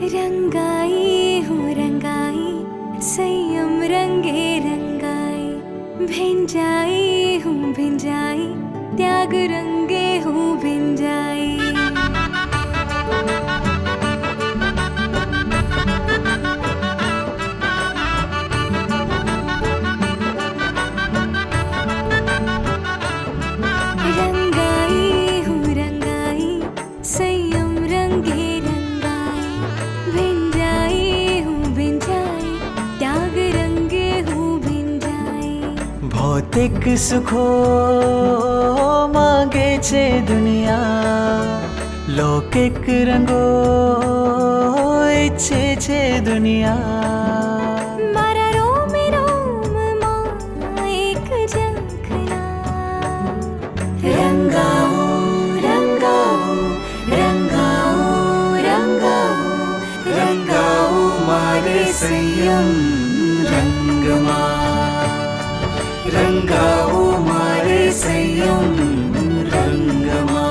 रंगाई हूँ रंगाई, संयम रंगे रंगाई। भिंजाई हूँ भिंजाई, त्याग रंगे हूँ भिंजाई। रंगाई हूँ रंगाई, संयम रंगे रंगाई। भिंजाई हूँ भिंजाई, त्याग रंगे हूँ भिंजाई। भौतिक सुखो मांगे छे दुनिया, लौकिक रंगो ઈચ્છે છે દુનિયા। मारा रोम रोम मां एक झंखना। रंगाओ रंगाओ रंगाओ रंगाओ रंगाओ मारे संयम रंगमा। रंगाओ मारे संयम रंगमा।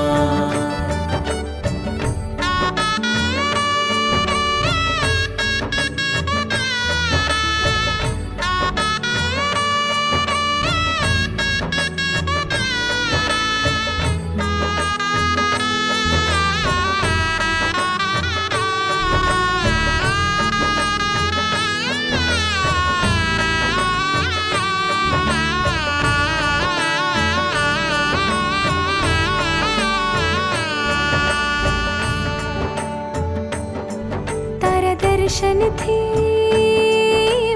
दर्शन थी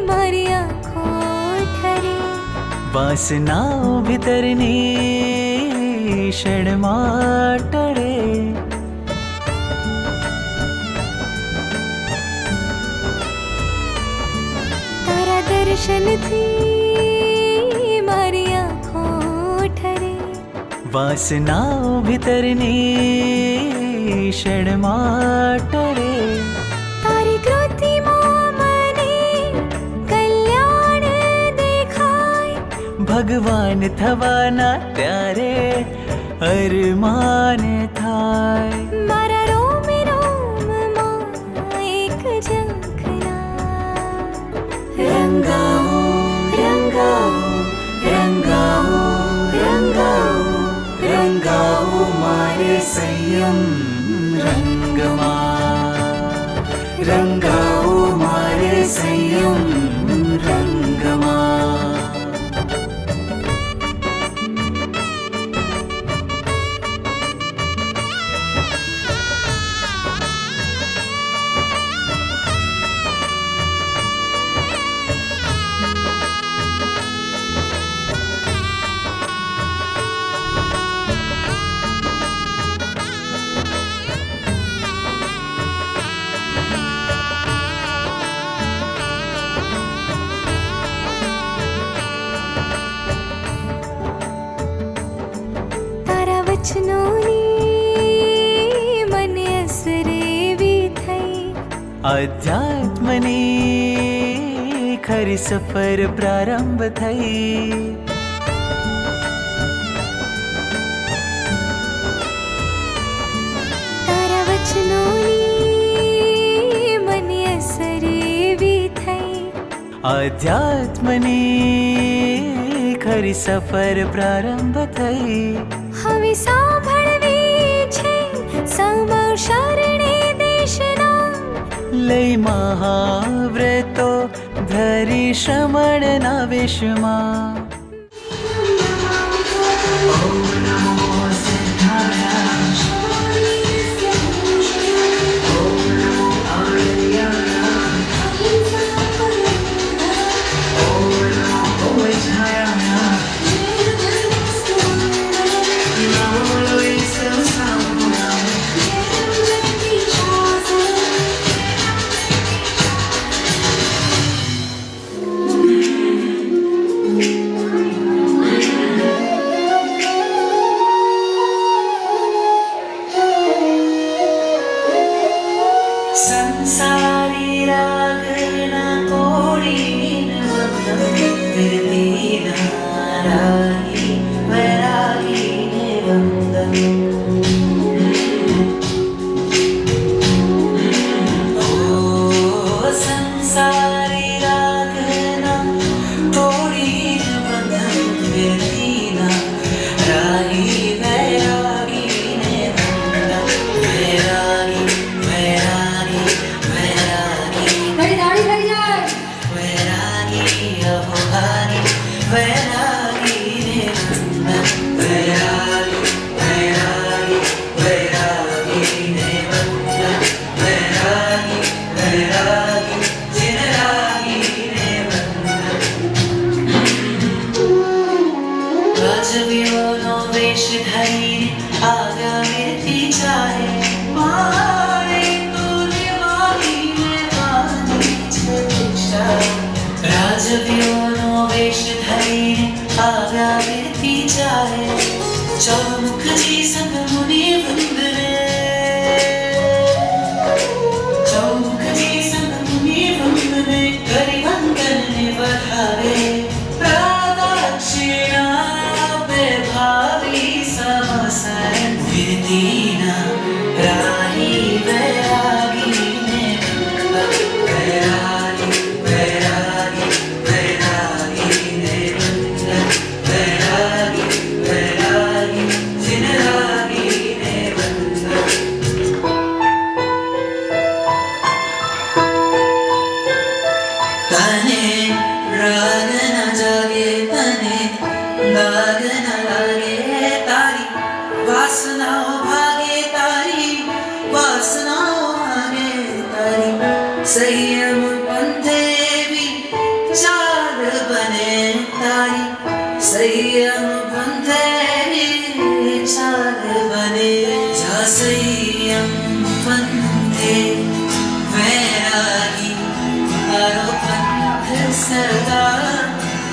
मारी आँखों ठरी। વાસનાઓ ભીતરની ક્ષણમાં ટળે। तारा दर्शन थी मारी आँखों ठरी। વાસનાઓ ભીતરની ક્ષણમાં ટળે। तारी कृतिમાં મને કલ્યાણ દેખાય। ભગવાન થવાના ત્યારે અરમાન થાય। મારા રોમ રોમમાં એક ઝંખના। રંગાઓ રંગાઓ રંગાઓ રંગાઓ રંગાઓ મારે સંયમ રંગમાં। रंगाओ मारे संयम रंगमा। વચનોની મને અસર એવી થઈ। આધ્યાત્મની ખરી સફર પ્રારંભ થઈ। તારા વચનોની મને અસર એવી થઈ। આધ્યાત્મની ખરી સફર પ્રારંભ થઈ। હવે સાંભળવી છે સમા શરણે દેશના। લઈ મહાવ્રતો ધરી શ્રમણના વેશમાં। संसारी रागना तोड़ीन वंदन रागी वैरागी ने वंदन। चौमुखी संग मुनि वंदने चौमुखी संग मुनि वंदने करि वंदन बधावे प्रदक्षिणा पे भावी समसन विदीना राही वैरागी ने वैरागी वैरागी वैरागी ने वैरागी वैरागी जिन रागी ने तने राग न जागे तने दाग न लागे तारी वासनाओं भागे तारी वासनाओं भागे तारी संयम पंथे भी चाल बने तारी संयम पंथे भी चाल बने जा संयम पंथे वैरागी हरो पंथ सदा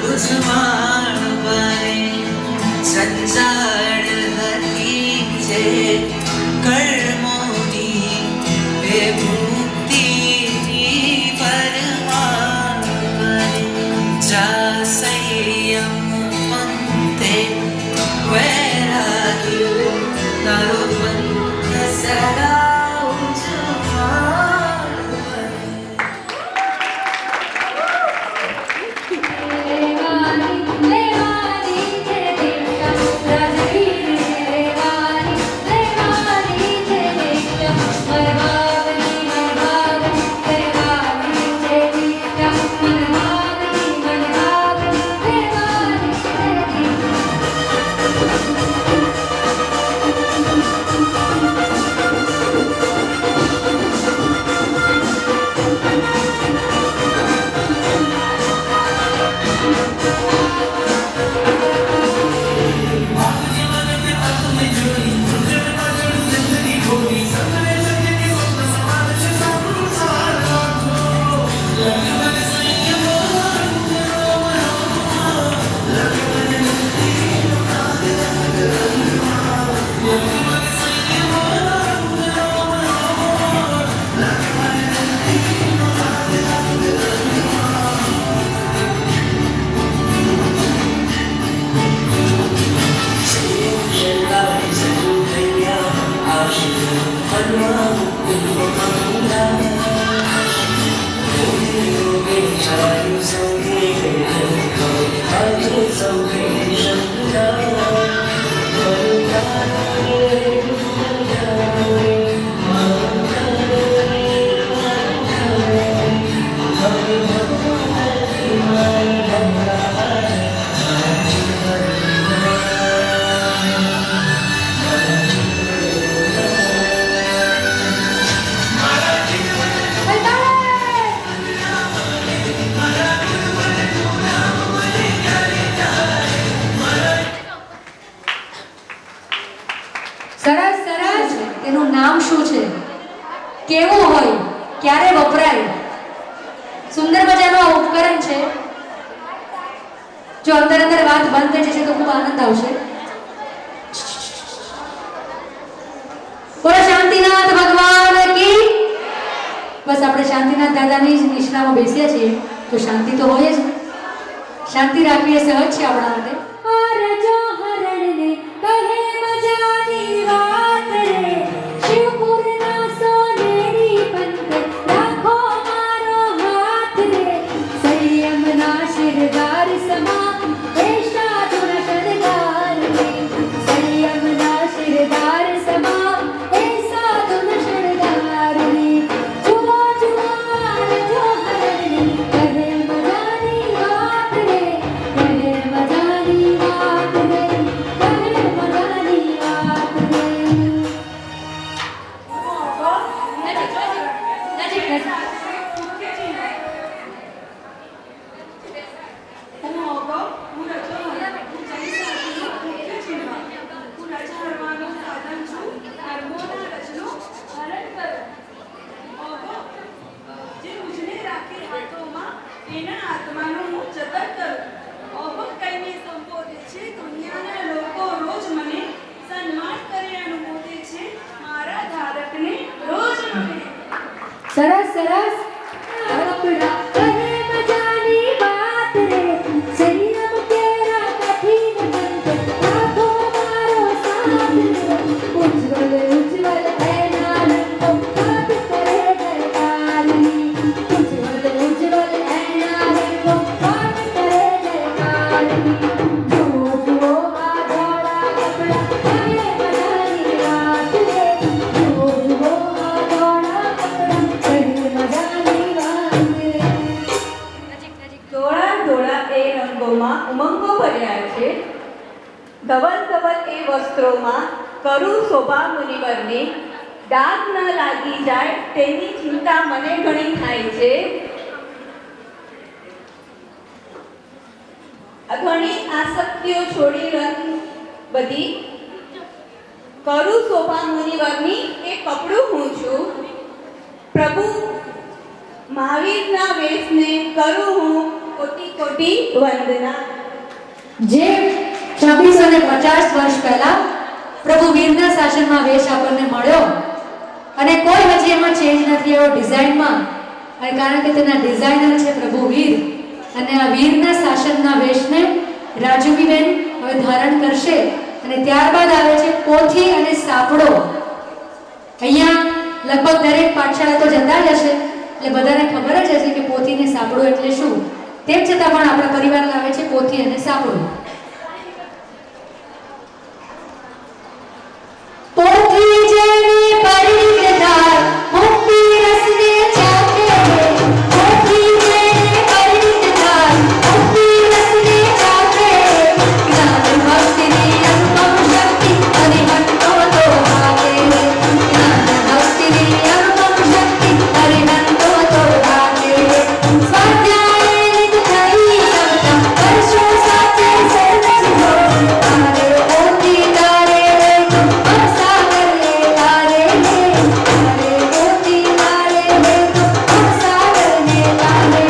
उजमाण बने संसार हरी जे कर्मोनी विमुक्ति परमाण बने जा संयम पंथे वैरागी हरो पंथ सदा उजमाण बने लेवानी लेवानी तेरे देवता राजवीर लेवानी लेवानी तेरे देवता मरवावनी मरवावनी लेवानी तेरे देवता मरवावनी मरवावनी लेवानी तेरे देवता સરસ સરસ એનું નામ શું છે કેવું હોય ક્યારે વપરાય સુંદર મજાનું આ ઉપકરણ છે જો અંદર અંદર વાત બંધ થઈ જશે તો ખૂબ આનંદ આવશે બોલો શાંતિનાથ ભગવાન કી બસ આપણે શાંતિનાથ દાદાની જ નિષ્ઠામાં બેસ્યા છીએ તો શાંતિ તો હોય જ શાંતિ રાખવી એ સહજ છે આપણા માટે હરજો હરણને કહે મજાની વાત રે શિવપુરના સોનેરી પંથ રાખો મારો હાથ રે સંયમના શિરગાર સમા એ સાધુન શણગાર રે સંયમના શિરગાર સમા એ સાધુન શણગાર રે જુઓ જુઓ હરજો હરણને કહે મજાની વાત રે કહે મજાની વાત રે કહે મજાની વાત રે નજીક નજીક એના આત્માનું હું જતન કરું. ઓહો કહીને સંબોધે છે દુનિયાના લોકો રોજ મને સરસ સરસ આપણા કહે મજાની વાત રે સંયમ કેરા કઠિન બંધ રાખો મારો સાથ રે ઉજ્જવલ ઉજ્જવલ એના રંગો હાથ કરે જયકારી ઉજ્જવલ ઉજ્જવલ એના રંગો હાથ કરે જયકારી જુઓ જુઓ આ ધોળા કપડા કહે મજાની વાત રે જુઓ જુઓ આ ધોળા કપડા કહે મજાની વાત રે ધોળા ધોળા એ રંગોમાં ઉમંગો ભર્યા છે. ધવલ ધવલ એ વસ્ત્રોમાં કરું શોભા મુનિવરની ડાઘ ન લાગી જાય તેની ચિંતા મને ઘણી થાય છે. ઘણી આસક્તિઓ છોડી રંગ બધી કરું શોભા મુનિવરની એ કપડું હું છું. પ્રભુ મહાવીરના વેશને કરું હું કોટી કોટી વંદના. જે 2650 વર્ષ પહેલા પ્રભુ વીરના શાસનમાં વેશ આપણને મળ્યો અને કોઈ હજી એમાં ચેન્જ નથી આવ્યો ડિઝાઇનમાં, અને કારણ કે તેના ડિઝાઇનર છે પ્રભુ વીર, અને આ વીરના શાસનના વેશને રાજુબીબેન હવે ધારણ કરશે. અને ત્યારબાદ આવે છે પોથી અને સાપડો. અહીંયા લગભગ દરેક પાઠશાળા તો જતા જ હશે એટલે બધાને ખબર જ હશે કે પોથી ને સાપડો એટલે શું. તેમ છતાં પણ આપણા પરિવાર લાવે છે પોથી અને સાપડો. પોથી જેને પરિત થાય મુક્તિ રસને ચાખે, પોથી જેને પરિત થાય મુક્તિ રસને ચાખે, જ્ઞાન ભક્તિની અનુપમ શક્તિ હરિહંતો તો ભાગે, જ્ઞાન ભક્તિની અનુપમ શક્તિ હરિહંતો તો ભાગે. સ્વાધ્યાય નિત થઈ સવતા વર્ષો સાથે સર્વજનો તારે પોથી તારે તો સાગર લે તારે લે, તારે પોથી તારે લે તો સાગર લે તારે.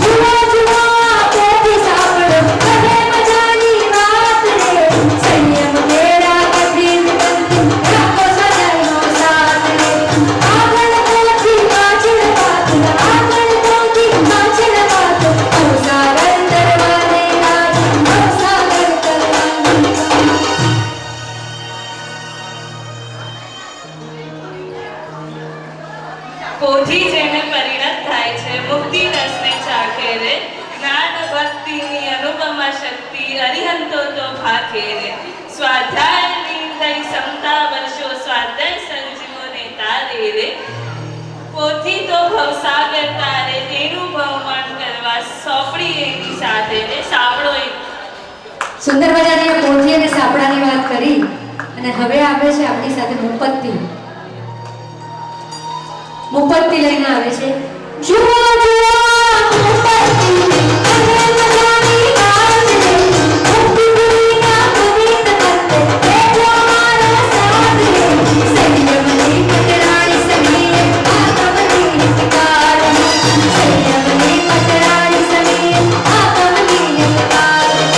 જુઓ જુઓ આ પોથી સાંભળો કહે મજાની વાત રે સંયમ કેરા કઠિન બંધ રાખો સદાયનો સાથ રે. આગળ પોથી પાછળ વાત, આગળ પોથી પાછળ વાત, સાગર તરવાને કાજ, સાગર તરવાને કાજ. પોથી જેને પરિણત થાય છે મુક્તિ રસને ચાખે રે, જ્ઞાન ભક્તિની અનુપમા શક્તિ અરિહંતો તો ભાખે રે. સ્વાધ્યાયની થઈ સમતા વર્ષો સ્વાધ્યાય સંજીવો ને તારે રે. પોથી તો ભવસાગર તારે તેનું ભવમાન કરવા સોંપડી એની સાથે રે. સાંભળો એ સુંદર મજાની આ પોથી અને સાપડાની વાત કરી અને હવે આવે છે આપણી સાથે મુપત્તિ. મુપત્તિ લઈને આવે છે. જુઓ જુઓ આ મુપત્તિ કહે મજાની વાત રે, મુક્તિ પુરીના પવિત પત્તે બેઠો મારો સાથ રે. સંયમની પતરાળી સમીએ આત્મની હિતકારી, સંયમની પતરાળી સમીએ આત્મની હિતકારી.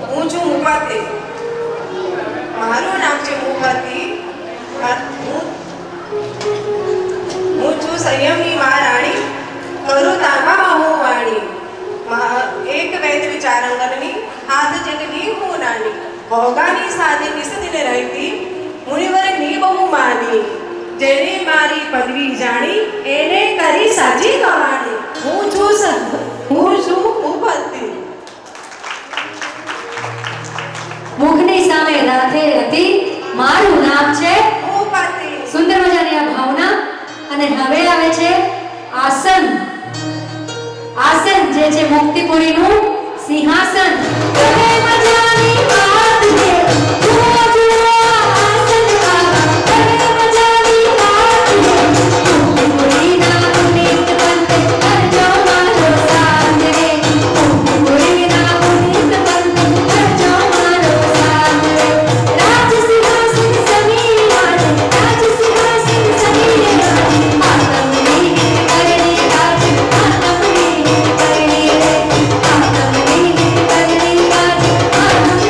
હું છું મુપાતી. મારું નામ છે મુપાતી. હું છું સંયમની મહારાણી, કરું તાંબામાં હું વાણી. એક વેદ વિચાર અંગનની હાથ જેટલી હું નાની, ભોગાની સાથે નિસદીને રહેતી મુનિવરની બહુ માની. જેને મારી પદવી જાણી એને કરી સાચી કહાણી. હું છું મુપાતી. મુખની સામે રાધે હતી, મારું નામ છે મુપાતી. સુંદર મજાની આ ભાવના. અને હવે આવે છે આસન. આસન જે છે મુક્તિપુરીનું સિંહાસન. કહે મજાની વાત રે, જુઓ જુઓ આ આસન કાકા, કહે મજાની વાત રે. મુક્તિપુરીના પુનિત પંથે કરજો મારો સાથ રે, મુક્તિપુરીના પુનિત પંથે કરજો મારો સાથ રે. રાજ સિંહાસન સમીરે વાજે, રાજ સિંહાસન સમીરે વાજે, આતમની હિત કરણી કાજ, આતમની હિત કરણી રે, આતમની હિત કરણી કાજ, આતમની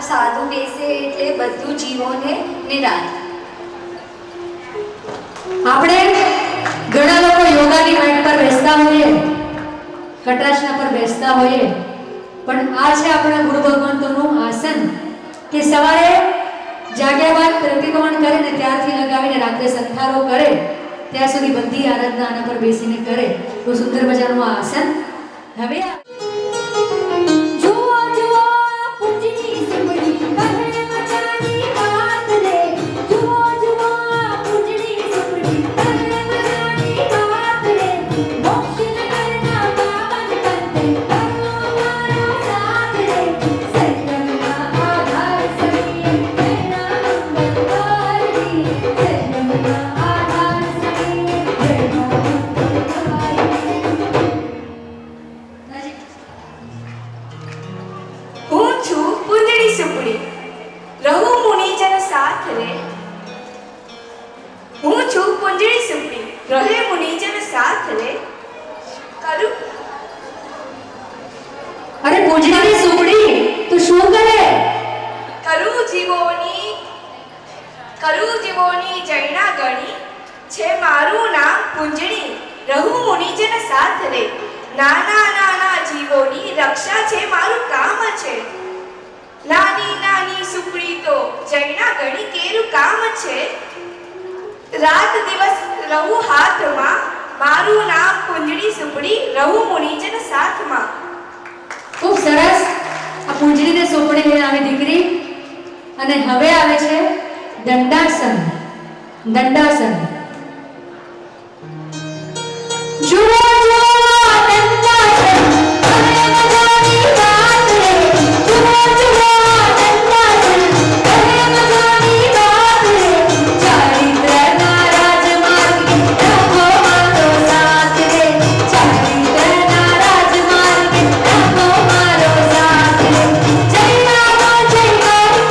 સાધુ બેસે એટલે બધું જીવોને નિરાંત. આપણે ઘણા લોકો યોગાની મેટ પર બેસતા હોઈએ, કટાશના પર બેસતા હોઈએ, પણ આ છે આપણા ગુરુ ભગવંતોનું આસન કે સવારે જાગ્યા બાદ પ્રતિક્રમણ કરે ને ત્યારથી લગાવીને રાત્રે સંથારો કરે ત્યાં સુધી બધી આરાધના આના પર બેસીને કરે. તો સુંદર મજાનું આ આસન. હવે જુઓ જુઓ પૂંજની સુમડી કહે મજાની વાત રે. જુઓ જુઓ પૂંજની સુમડી કહે મજાની વાત રે. મોક્ષ નગરના પાવન પંથે કરવો મારો સાથ રે. સંયમના આધાર સમીએ પ્રેરણા મંગલકારી. સંયમના આધાર સમીએ પ્રેરણા મંગલકારી. હું છું પૂંજડી સુપડી રહું મુનિજન સાથ રે. હું છું પૂંજડી સુપડી રહે મુનિજન સાથ રે. કરું અરે પૂંજડીની સુપડી તું શું કરે? કરું જીવોની જૈના ગણી છે મારું નામ પૂંજડી રહું મુનિજન સાથ રે. નાના નાના જીવોની રક્ષા છે મારું કામ છે. નાની નાની સુપડી તો જૈના ગણી કેરું કામ છે. રાત દિવસ રહું હાથમાં મારું નામ પૂંજડી સુપડી રહું મુનિજન સાથમાં. ખૂબ સરસ. આ પૂંજડીને સોપડી લઈને આવે દીકરી. અને હવે આવે છે દંડાસન. દંડાસન. જુઓ જુઓ દંડાસન કહે મજાની વાત રે. જુઓ જુઓ દંડાસન કહે મજાની વાત રે. ચારિત્રના રાજમાર્ગે રાખો મારો સાથ રે. ચારિત્રના રાજમાર્ગે રાખો મારો સાથ રે. જય રામો જય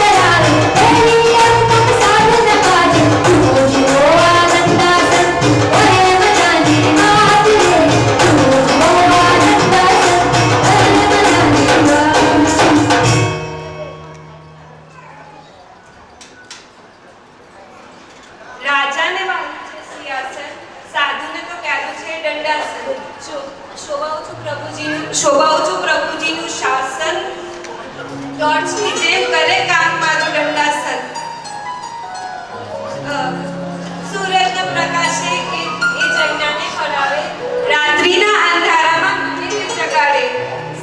કરાવે એની અંતમ સાધન બાજે. જુઓ જુઓ આ દંડાસન કહે મજાની વાત રે. જુઓ જુઓ આ દંડાસન કહે મજાની વાત. રાજાને વાળું છે સિંહાસન, સાધુને તો પ્યારું છે દંડાસન. શોભાવું છું પ્રભુજીનું શાસન. ટોર્ચની જેમ કરે કામ મારું દંડાસન. સૂરજના પ્રકાશે એ જૈનાને ફરાવે. રાત્રિના અંધારામાં મને જગાડે.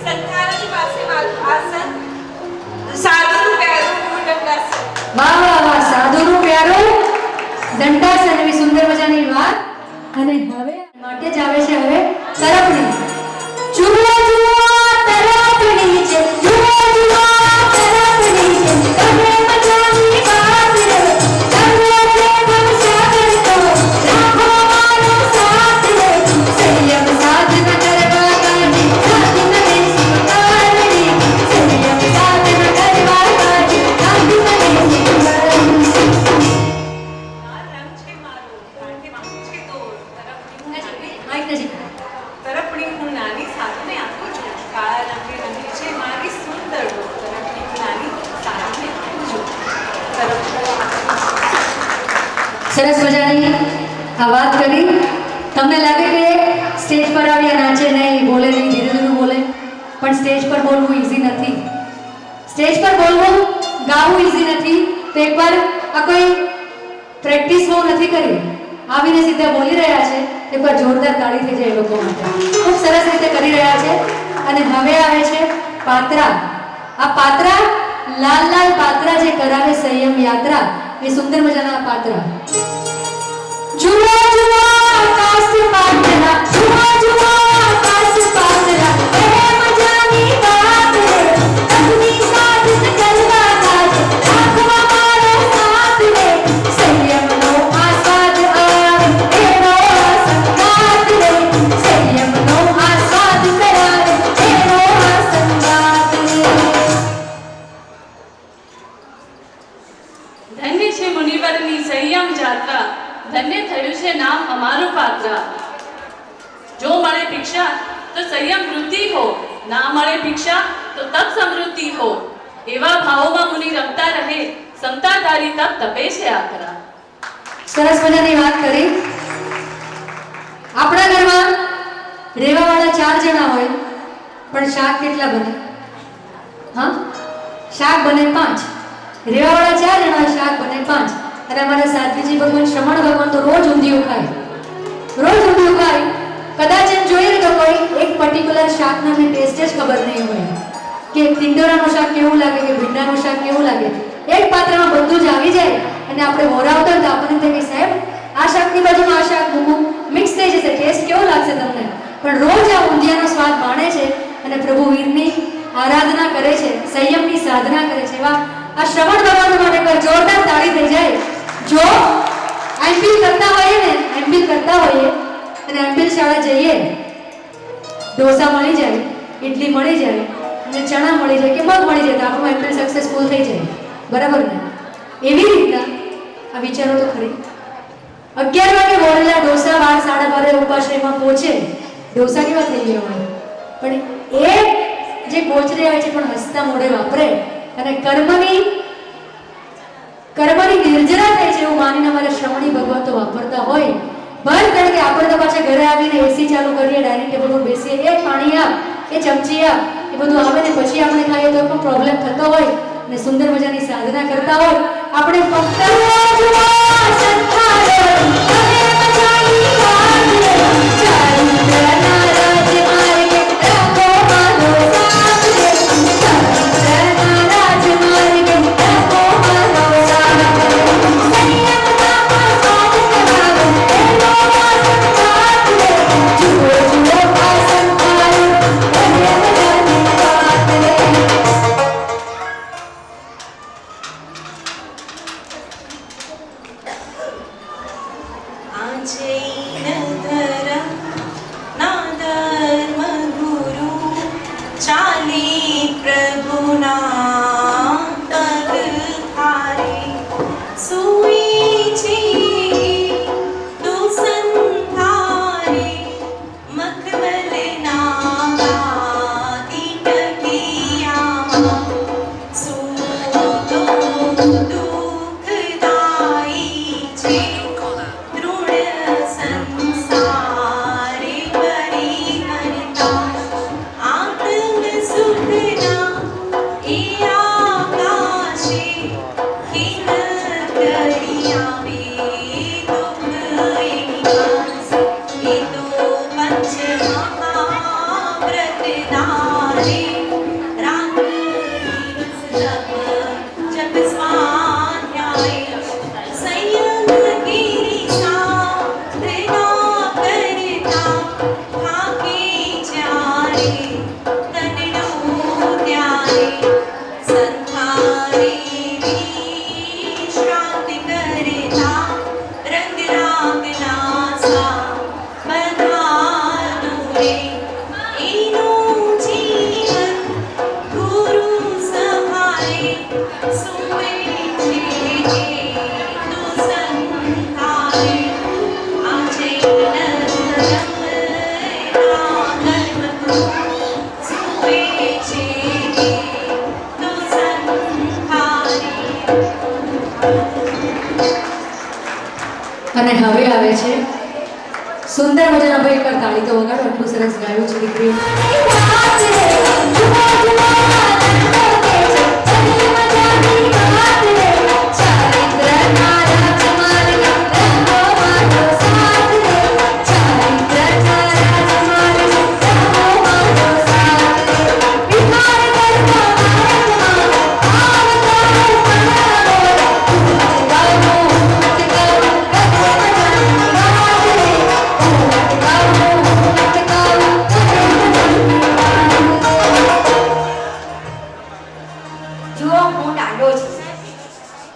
સંથારાની પાસે મારું આસન. સાધુનું પ્યારું હું દંડાસન. વાહ વાહ વાહ. સાધુનું પ્યારું દંડાસન. એવી સુંદર મજાની વાત. અને હવે માટે જ આવે છે હવે તરફડી. જુઓ જુઓ તરફડી છે. જુઓ જુઓ તરફડી છે. કહે મજાની વાત રે. તરવે છે ભવસાગર તો રાખો મારો સાથ રે. સંયમ સાધન કરવા કાઢી સાધન બેસી કાઢી. સંયમ સાધન કરવા કાઢી સાધન બેસી કાઢી. માઈક નજીક. તરફડી હું નાની સાધુને આપું છું. કાળા રંગે રંગી છે મારી સુંદર ડોર. તરફડી હું નાની સાધુને આપું છું. સરસ મજાની આ વાત કરી. તમને લાગે કે સ્ટેજ પર આવ્યા નાચે નહીં, બોલે નહીં, ધીરે ધીરે બોલે, પણ સ્ટેજ પર બોલવું ઈઝી નથી. સ્ટેજ પર બોલવું ગાવું ઈઝી નથી. તો એકવાર આ કોઈ પ્રેક્ટિસ બહુ નથી કરી, આવીને સીધા બોલી રહ્યા છે. એકવાર જોરદાર તાળી થઈ જાય એ લોકો માટે. ખૂબ સરસ રીતે કરી રહ્યા છે. અને હવે આવે છે પાત્રા. આ પાત્રા લાલ લાલ પાત્રા જે કરાવે સંયમ યાત્રા, એ સુંદર મજાના પાત્રા. જુઓ જુઓ આકાશ પાત્રા. જુઓ જુઓ આકાશ પાત્રા કહે મજાની વાત રે. અગ્નિ સાધન કરવા કાજે રાખવા મારો સાથ રે. સંયમનો આસ્વાદ આવે એનો સંગાત રે. સંયમનો આસ્વાદ કરાવે એનો સંગાત રે. ધન્ય છે મુનિવરની સંયમ જાત્રા. ધન્ય થયું છે નામ અમારું પાત્રા. જો મળે ભિક્ષા તો સંયમ વૃત્તિ હો. ના મળે ભિક્ષા તો તપ સમૃદ્ધિ હો. એવા ભાવોમાં મુનિ રમતા રહે, સમતાધારી તપ તપે છે આકરા. સરસ મજાની વાત કરી. આપણા ઘરમાં રેવાવાળા 4 જણા હોય પણ શાક કેટલા બને? હા, શાક બને 5. રેવાવાળા 4 જણા હોય, શાક બને 5. અને અમારા સાધ્વીજી ભગવાન, શ્રમણ ભગવાન તો રોજ ઊંધિયું ખાય, રોજ ઊંધિયું ખાય. કદાચ એમ જોઈએ ને તો કોઈ એક પર્ટિક્યુલર શાકનો ને ટેસ્ટ જ ખબર નહીં હોય કે તિંડોરાનું શાક કેવું લાગે કે ભીંડાનું શાક કેવું લાગે. એક પાત્રમાં બધું જ આવી જાય અને આપણે મોરાવતા હોય તો આપણને થાય કે સાહેબ આ શાકની બાજુમાં આ શાક મૂકું, મિક્સ થઈ જશે, ટેસ્ટ કેવો લાગશે તમને. પણ રોજ આ ઊંધિયાનો સ્વાદ માણે છે અને પ્રભુ વીરની આરાધના કરે છે, સંયમની સાધના કરે છે. એવા આ શ્રવણ ભગવાન માટે પર જોરદાર તાળી થઈ જાય. જો એમપીલ કરતા હોઈએ અને એમપીલ શાળા જઈએ, ઢોસા મળી જાય, ઇડલી મળી જાય અને ચણા મળી જાય કે મગ મળી જાય તો આપણું એમપીલ સક્સેસફુલ થઈ જાય. બરાબર ને? એવી રીતના આ વિચારો તો ખરી. 11 વાગે બોલેલા ઢોસા 12:30 ઉપાશ્રયમાં પહોંચે. ઢોસા કેવા થઈ ગયા હોય, પણ એ જે ગોચરે આવે છે પણ હસતા મોઢે વાપરે અને કર્મની નિર્જરા થાય છે એવું માનીને અમારે શ્રમણી ભગવાન તો વાપરતા હોય. ભર કારણ કે આપણે તો પાછા ઘરે આવીને એસી ચાલુ કરીએ, ડાઇનિંગ ટેબલ પર બેસીએ, એ પાણી આપ, એ ચમચી આપ, એ બધું આવે ને પછી આપણે ખાઈએ તો પણ પ્રોબ્લેમ થતો હોય અને સુંદર મજાની સાધના કરતા હોય. આપણે ફક્ત અને હવે આવે છે સુંદર મજાનો ભાઈ કર તાળી તો વગાડો. એટલું સરસ ગાયું છે દીકરી.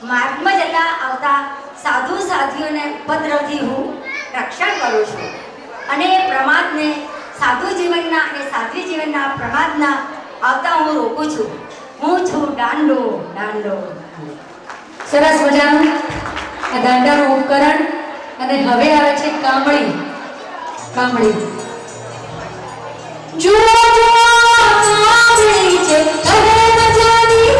માર્ગમાં જતા આવતા સાધુ સાધ્વીઓને ઉપદ્રવથી હું રક્ષણ કરું છું અને પ્રમાદને સાધુ જીવનના અને સાધ્વી જીવનના પ્રમાદના આવતા હું રોકું છું. હું છું દાંડો દાંડો. સરસ મજાનું આ દાંડાનું ઉપકરણ. અને હવે આવે છે કામળી. કામળી જુઓ જુઓ કામળી છે હવે મજાની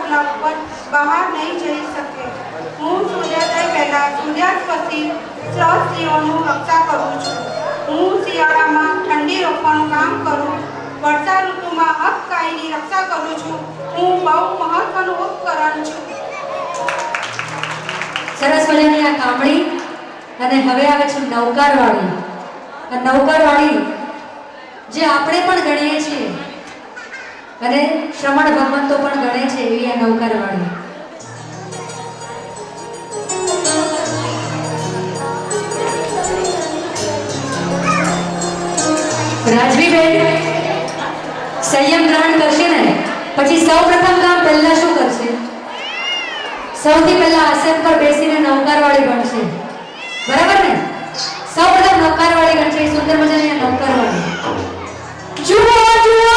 ક્લબ પર બહાર નહીં જઈ શકે. હું સૂર્યોદય પહેલા સૂર્યાસ્ત પછી સ્ત્રીઓનું રક્ષા કરું છું. હું શિયાળામાં ઠંડી રોકવાનું કામ કરું. વર્ષા ઋતુમાં હકકાઈની રક્ષા કરું છું. હું બહુ મહત્વનું ઉપકરણ છું. સરસ મજાની આ કામળી. અને હવે આવે છે નૌકારવાળી. આ નૌકારવાળી જે આપણે પણ ગણીએ છીએ અને શ્રમણ ભગવંતો પણ ગણે છે એવી આ નૌકારવાળી. રાજવીબેન સંયમ ગ્રહણ કરશે ને પછી સૌપ્રથમ કામ પહેલા શું કરશે? સૌથી પહેલા આસન પર બેસીને નૌકારવાળી બનશે. બરાબર ને? સૌપ્રથમ નૌકારવાળી ગણશે. સુંદર મજાની આ નૌકારવાળી. જુઓ જુઓ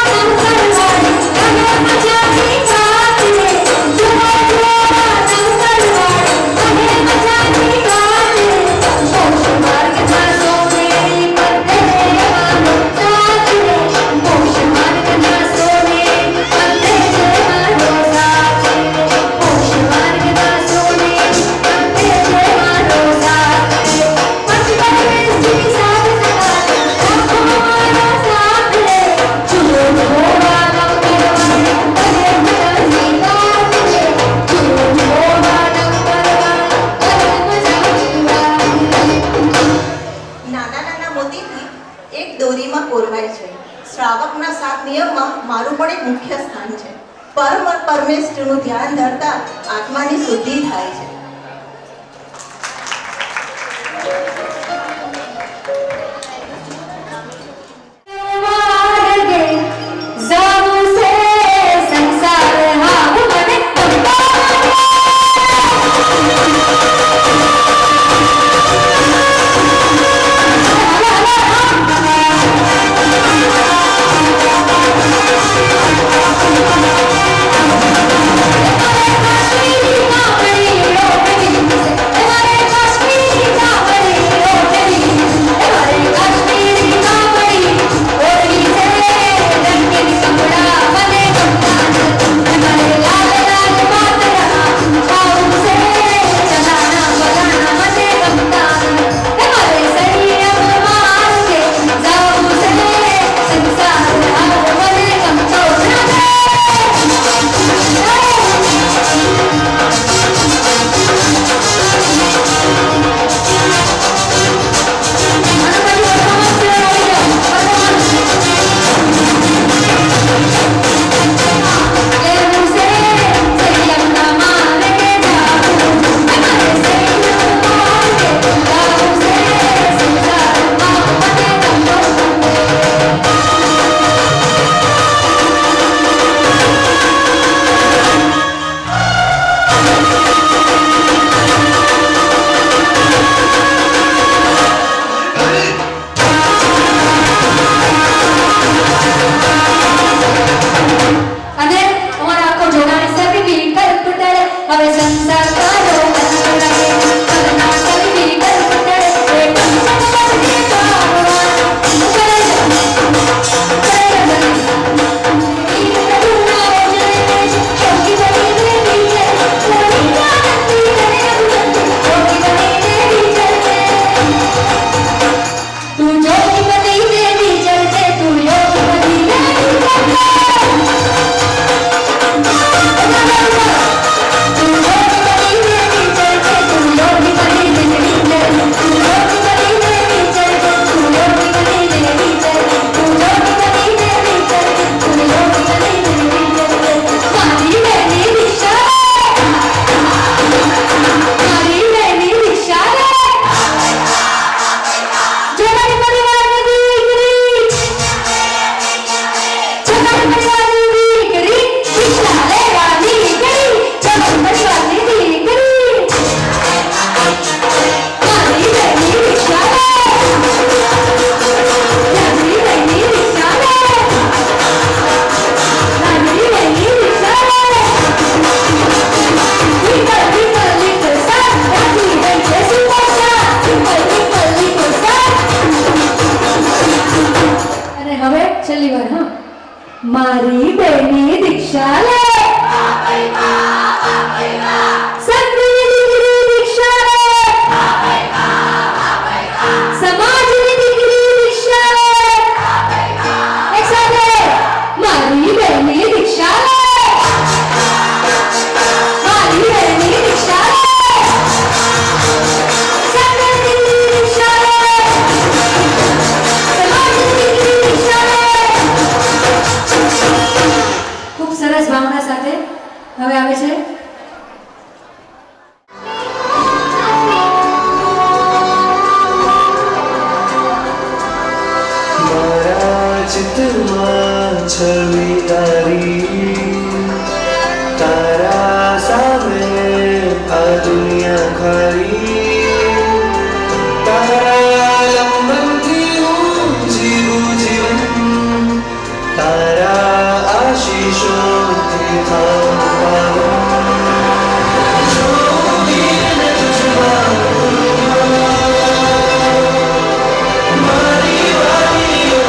નૌકારવાળી તમે મજાની વાત રે. જુઓ જુઓ નૌકારવાળી તમે મજાની વાત રે. મોક્ષ માર્ગમાં સોનેરી પથ્થરે મારો સાથ રે. મોક્ષ માર્ગમાં સોનેરી પથ્થરે મારો સાથ રે. મોક્ષ માર્ગમાં સોનેરી પથ્થરે મારો સાથ રે. પછી પરમેશજી સાથ સગા રાખો મારો સાથ રે. જુઓ જુઓ આ નૌકારવાળી તમે મજાની વાત રે. જુઓ જુઓ આ નૌકારવાળી તમે મજાની વાત રે. નાના નાના મોતીથી એક દોરીમાં પોરવાય છે. શ્રાવકના 7 નિયમમાં મારું પણ એક મુખ્ય સ્થાન છે. પરમેષ્ઠનું ધ્યાન ધરતા આત્માની શુદ્ધિ થાય છે. માર્ગે જાવું છે સંસાર હાવ મને મારી બેની દીક્ષા લે. સંતની દીકરી દીક્ષા લે, સમાજની દીકરી દીક્ષા લે, એક સાથે મારી બહેનની દીક્ષા લે, મારી બહેનની દીક્ષા લે, સંતની દીકરી દીક્ષા લે, સમાજની દીકરી દીક્ષા લે. ખૂબ સરસ ભાવના સાથે હવે આવે છે મારા ચિત્રમાં છવી તારી, તારા સામે આ દુનિયા ખાલી, તારા લંબનથી હું જીવું જીવન, તારા આશીષોથી થાઉં પાવન. જો વીરને તુજમાં મારી વાણીઓ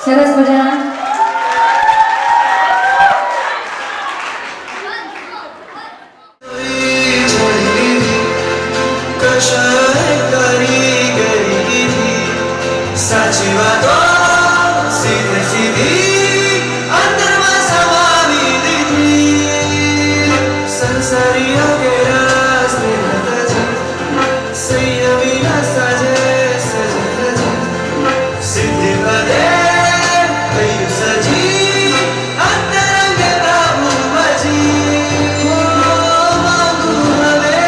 સરસ મજાના કશાય કરી ગઈ હતી, સાચી વાતો સીધે સીધી અંતરમાં સમાવી દીધી. સંસારી અકેરા સ્નેહ સંયમી ના સાજે સજન સિદ્ધિ પદે થયું સજી અંતરંગે પ્રભુ ભજી. માંગુ હવે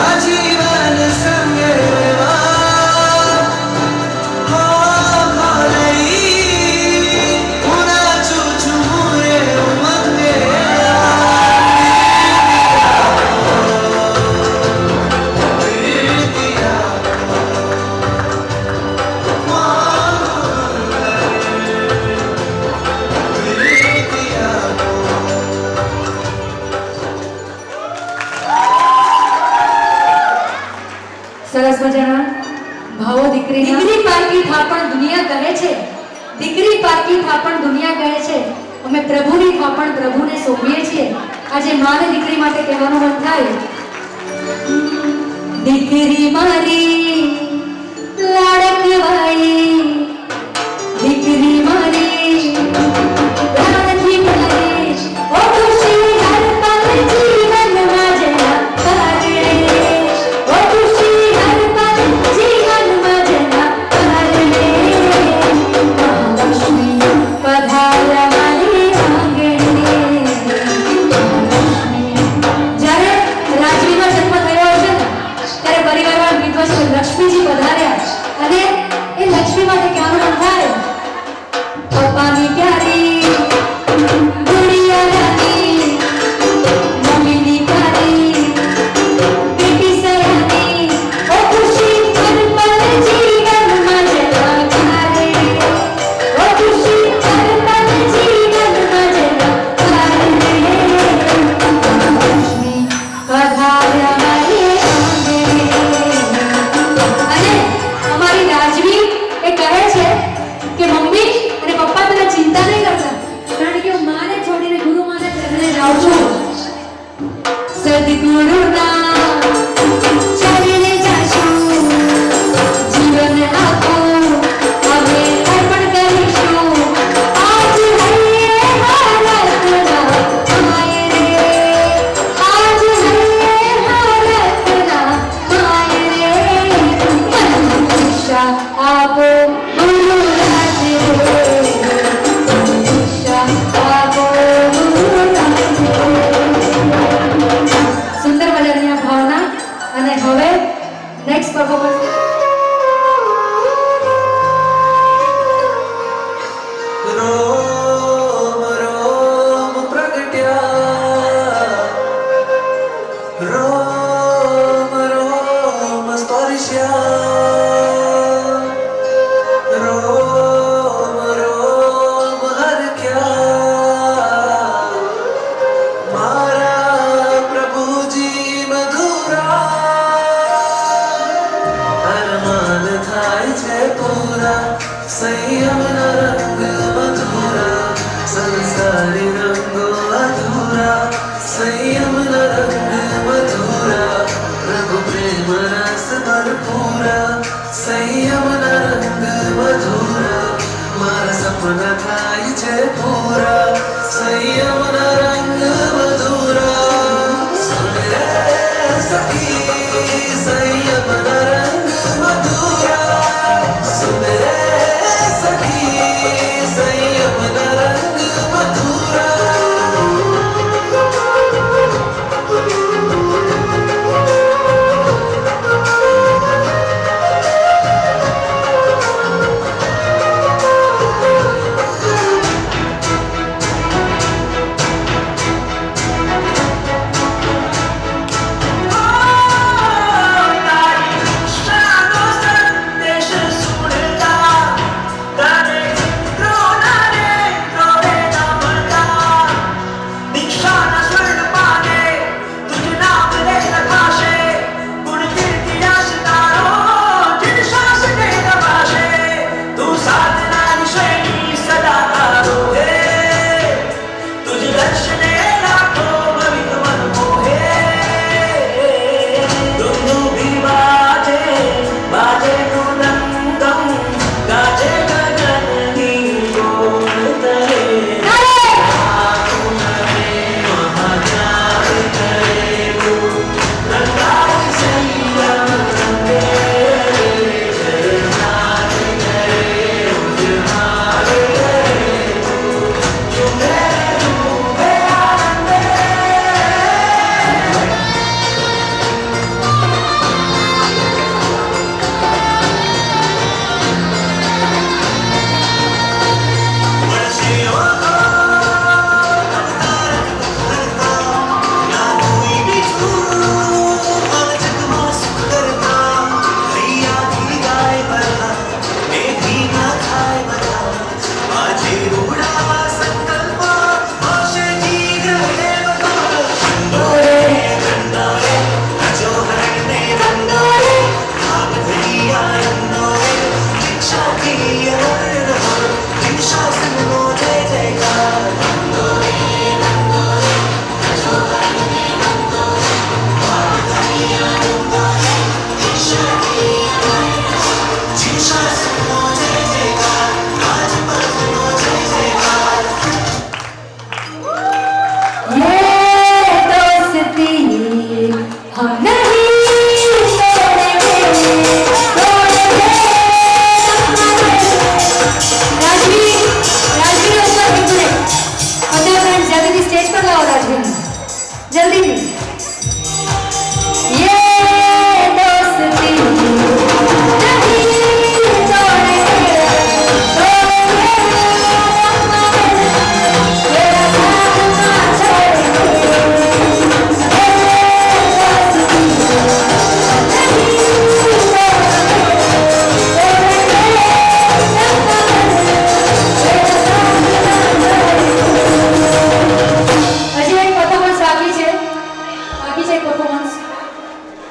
આજીવન સંગે રહેવા, હો ભલે હું નાચું છું રે ઉમંગે. સરસ મજાના ભાવો દીકરીના. દીકરી પારકી થાપણ દુનિયા કહે છે, દીકરી પારકી થાપણ દુનિયા કહે છે, અમે પ્રભુની થાપણ પ્રભુને સોંપીએ છીએ. આજે માને દીકરી માટે કહેવાનું મન થાય, દીકરી મારી લાડકવાઈ, દીકરી મારી પ્રાણથી મારી, ઓ ખુશી હર પલ જીવનમાં જરા કરે, ઓ ખુશી હર પલ જીવનમાં જરા કરે. મહાલક્ષ્મી પધાર્યા મારી આંગણે. જ્યારે રાજવીનો જન્મ થયો છે ત્યારે પરિવારમાં વિદ્વાન લક્ષ્મીજી પધાર્યા અને એ લક્ષ્મીમાં જલ્દીથી યે દોસ્તી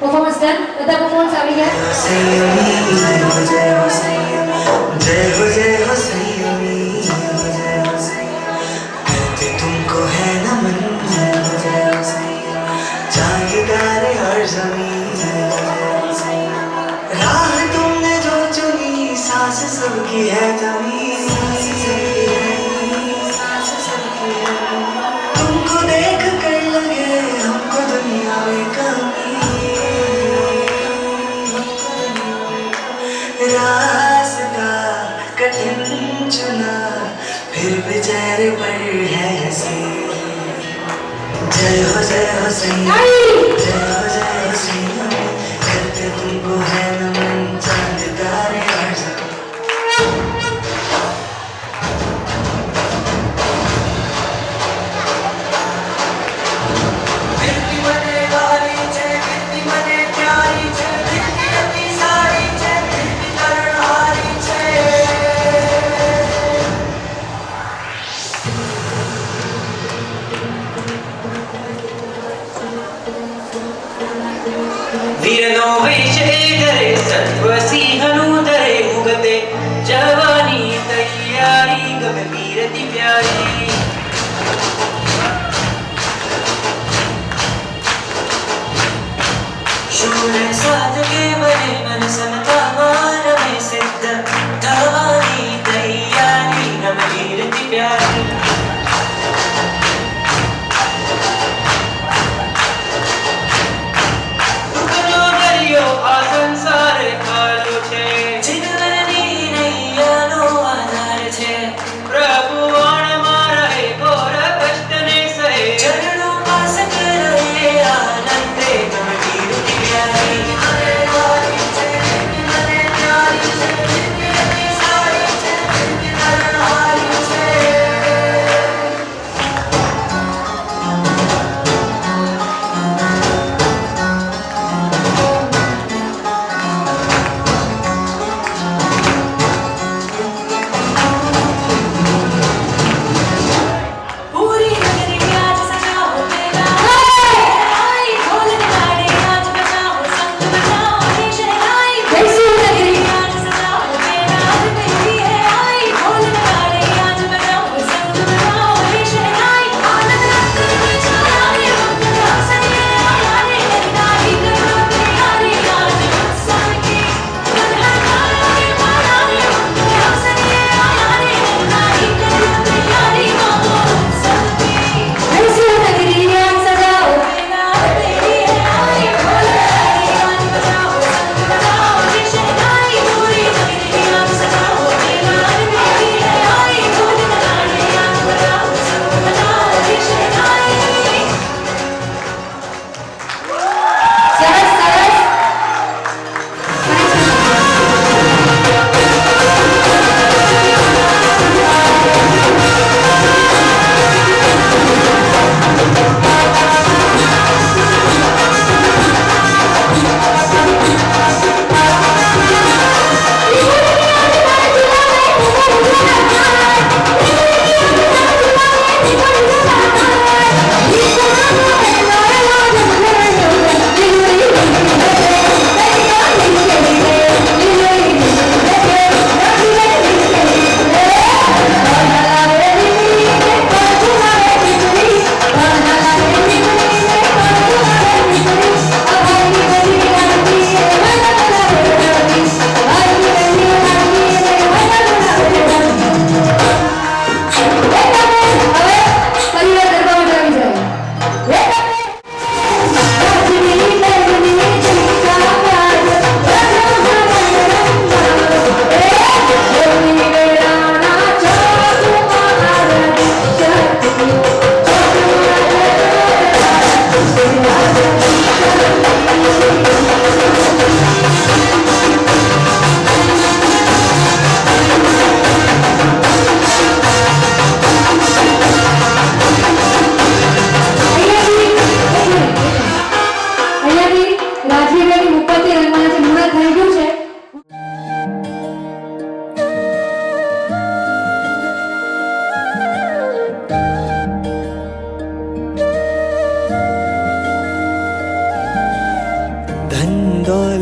પરફોર્મન્સ ડન બધા પરફોર્મન્સ આવી ગયા संयमी जय हो संयमी जय हो संयमी जय हो संयमी कहते तुमको है नमन जय हो संयमी जागीदार और जमीन जय हो संयमी राह तुमने जो चुनी सांस सबकी है जमीन तुमको देख कर लगे हमको दुनिया में कमी रास्ता कठिन चुना फिर भी जय पर है हंसी जय हो सैया जय हो सैया करते तुमको है नमन चांद तारे और वीरनो वेशे धरे सर्वसिंहनु धरे मुगते जवानी तैयारी गमे वीरति प्यारी शूर साधके बने मन समता मान में सिद्ध जवानी तैयारी गमे वीरति प्यारी આ સંસાર કાલો છે જીવનની નૈયાનો આધાર છે પ્રભુ વાણ મારા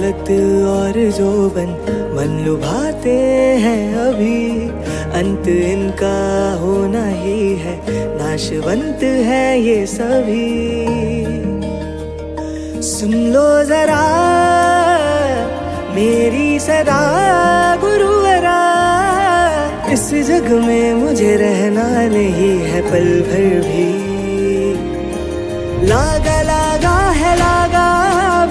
दौलत और जोबन मन लुभाते हैं अभी, अंत इनका होना ही है, नाशवंत है ये सभी। सुन लो जरा मेरी सदा गुरुवरा, इस जग में मुझे रहना नहीं है पल भर भी। लागा लागा है लागा,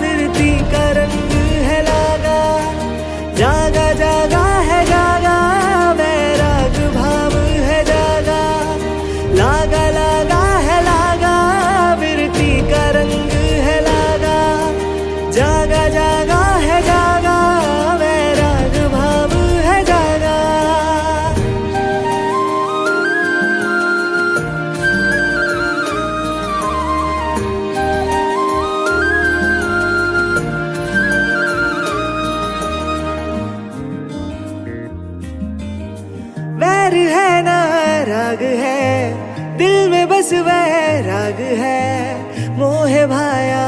विरती का रंग है लागा, जागा जागा है जागा, वैराग भाव है जागा। लागा लागा है लागा, विरती का रंग है लागा, जागा जागा है जागा, वैराग भाव है जागा। वैर है ना राग है, दिल में बस वैराग है, मोह भाया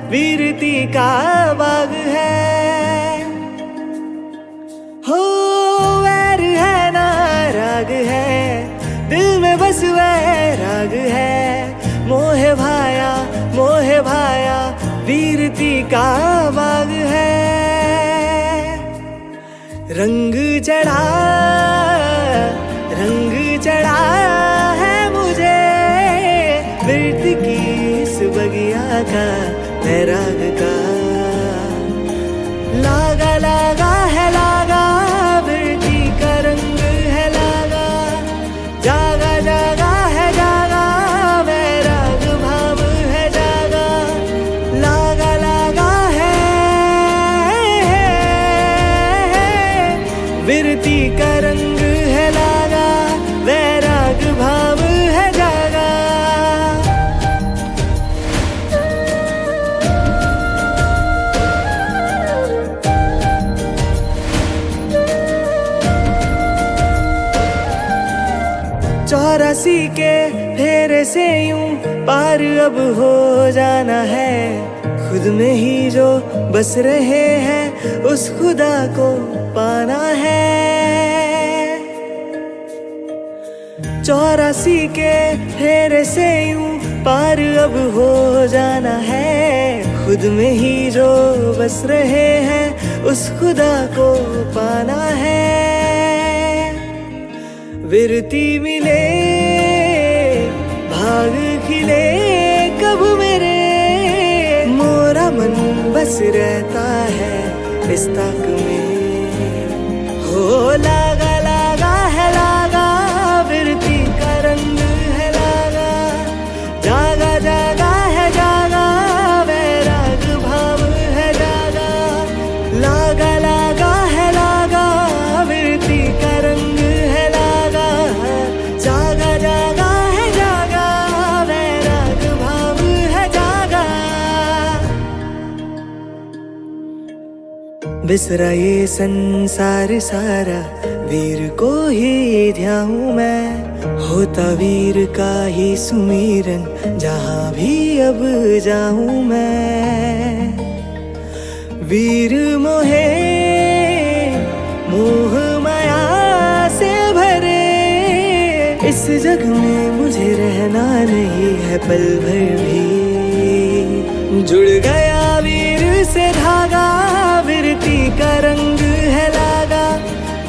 वीरती का बाग है। हो वैर है ना राग है, दिल में बस वैराग है, मोह भाया वीरती का बाग है। रंग चढ़ा है मुझे विरत की इस बगिया का, वैराग का। लागा लागा है लागा, विरती का रंग है लागा, जागा जागा है जागा, वैराग भाव है जागा। लागा लागा है विरती का रंग है लागा, वैराग भाव है जागा। चौरासी के फेरे से यूं पार अब हो जाना है, खुद में ही जो बस रहे हैं उस खुदा को पाना है। 84 के फेरे से यूं पार अब हो जाना है, खुद में ही जो बस रहे हैं उस खुदा को पाना है। विरती मिले भाग खिले कब मेरे, मोरा मन बस रहता है इस ताक में। हो लागा लागा है लागा, विरती का रंग है लागा, जागा जागा है जागा, वैराग भाव है जागा। लागा लागा है लागा, विरती का रंग है लागा, जागा जागा है जागा, वैराग भाव है जागा। बिसरा ये संसार सारा, वीर को ही ध्याऊं मैं, होता वीर का ही सुमीरन जहां भी अब जाऊं मैं। वीर मोहे मोह माया से भरे, इस जग में मुझे रहना नहीं है पल भर भी। जुड़ गया वीर से धागा, विरती का रंग है लागा,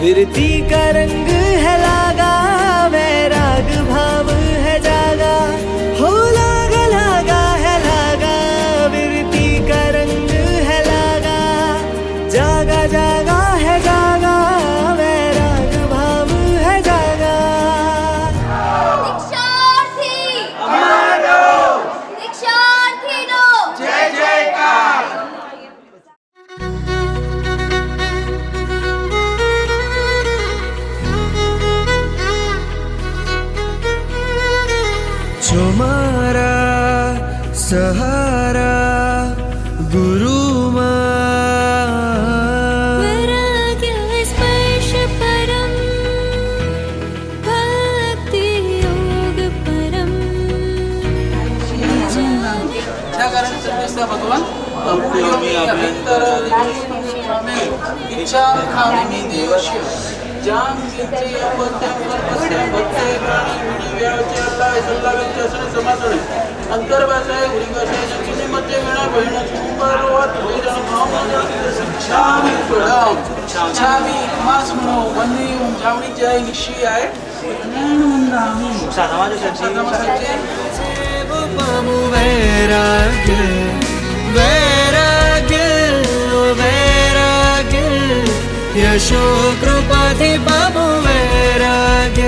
विरती का रंग है लागा, वैराग भाव है जागा। हो लागा लागा है लागा, विरती का रंग है लागा, जागा जागा है जागा, वैराग भाव है जागा। तुम्हारा सहारा गुरु वैराग्य स्पर्श परम, भक्ति योग परम। क्या कारण भगवान अपूर्यमि अभ्यंतर दिशमे इच्छां खामिनि देवस्य जां किंचे अपत्यं कल्पस्यं भक्ते प्राणी गुणी व्याचे अल्लाह सल्ला व्यंजन समासणे अंतर्भाषाय उरिभाषाय जंकिनी मध्य गणा बहिण सुपरवत वेदन भावना शिक्षामि पदाम शिक्षामि मास मनो वंदे ओम जावणी जय निशी आहे नंदामी साधमाज सच्ची पामु वैराग्य वैराग्य वैराग्य यशो कृपाधि पामु वैराग्य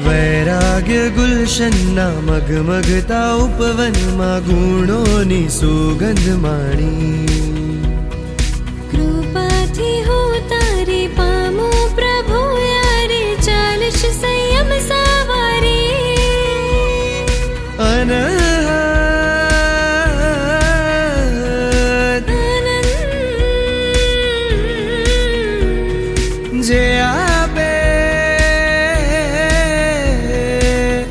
वैराग्य गुलशन्ना मगमगता उपवनमा गुणोनी सुगंध माणी कृपाथी हो तारी पामो प्रभु यारे चालिश संयम सवारी अनहद जे आपे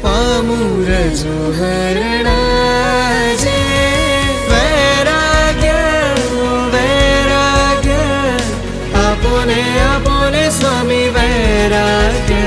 पामूर जो हरणा जे वैराग्य वैराग्य आपोने आपोने स्वामी वैराग्य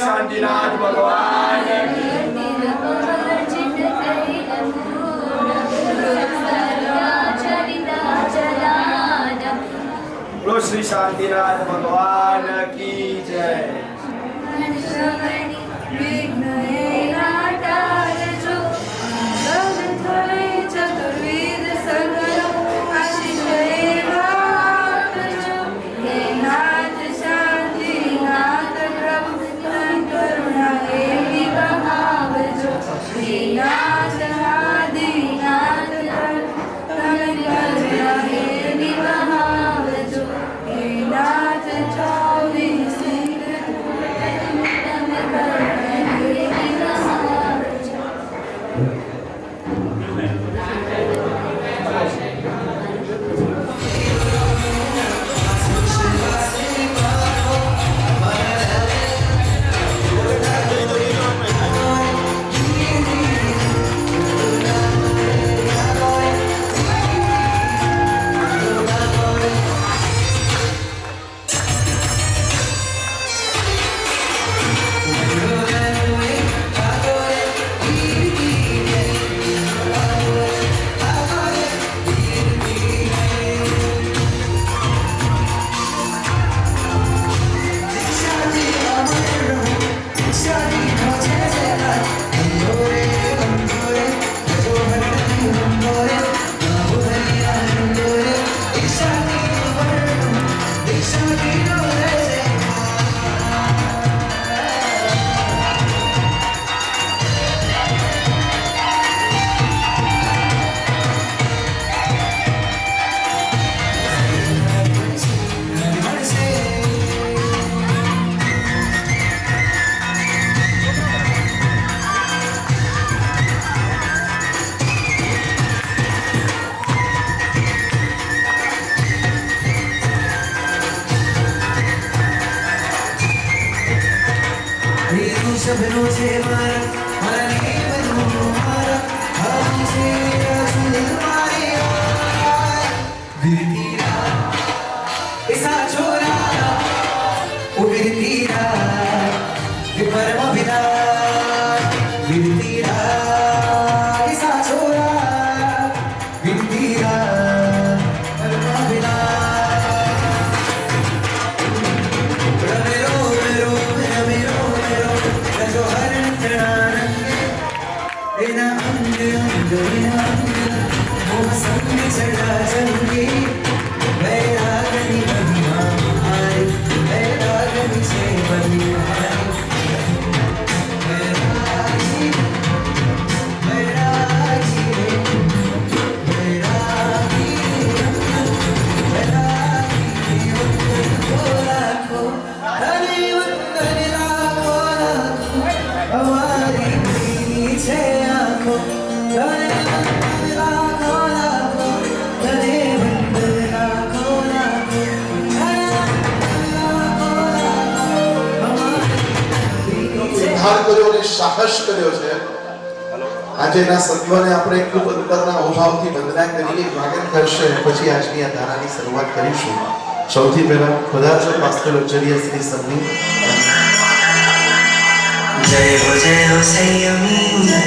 शांतिनाथ भगवान बोलो श्री शांतिनाथ भगवान की जय। चतुर्वेद सगलो आशीष नाथ शांति नाथ प्रभु करुणा भावजो नाथ आदिनाथ करुणा भावजो शब्दों से मारा मारा नहीं बनूं मारा हमसे रसूल हमारे विरतीरा ऐसा छोरा वो विरतीरा विपरम विदा विरतीरा ऐसा छोरा विरतीरा परम विदा સાહસ કર્યો છે આજેના સત્વને આપણે ખૂબ અંતરના અભાવથી વંદના કરીએ સ્વાગત કરશે પછી આજની આ ધારાની શરૂઆત કરીશું સૌથી પહેલા પધારજો પાસ્ટર આચાર્ય શ્રી સન્ની जय हो संयमी जय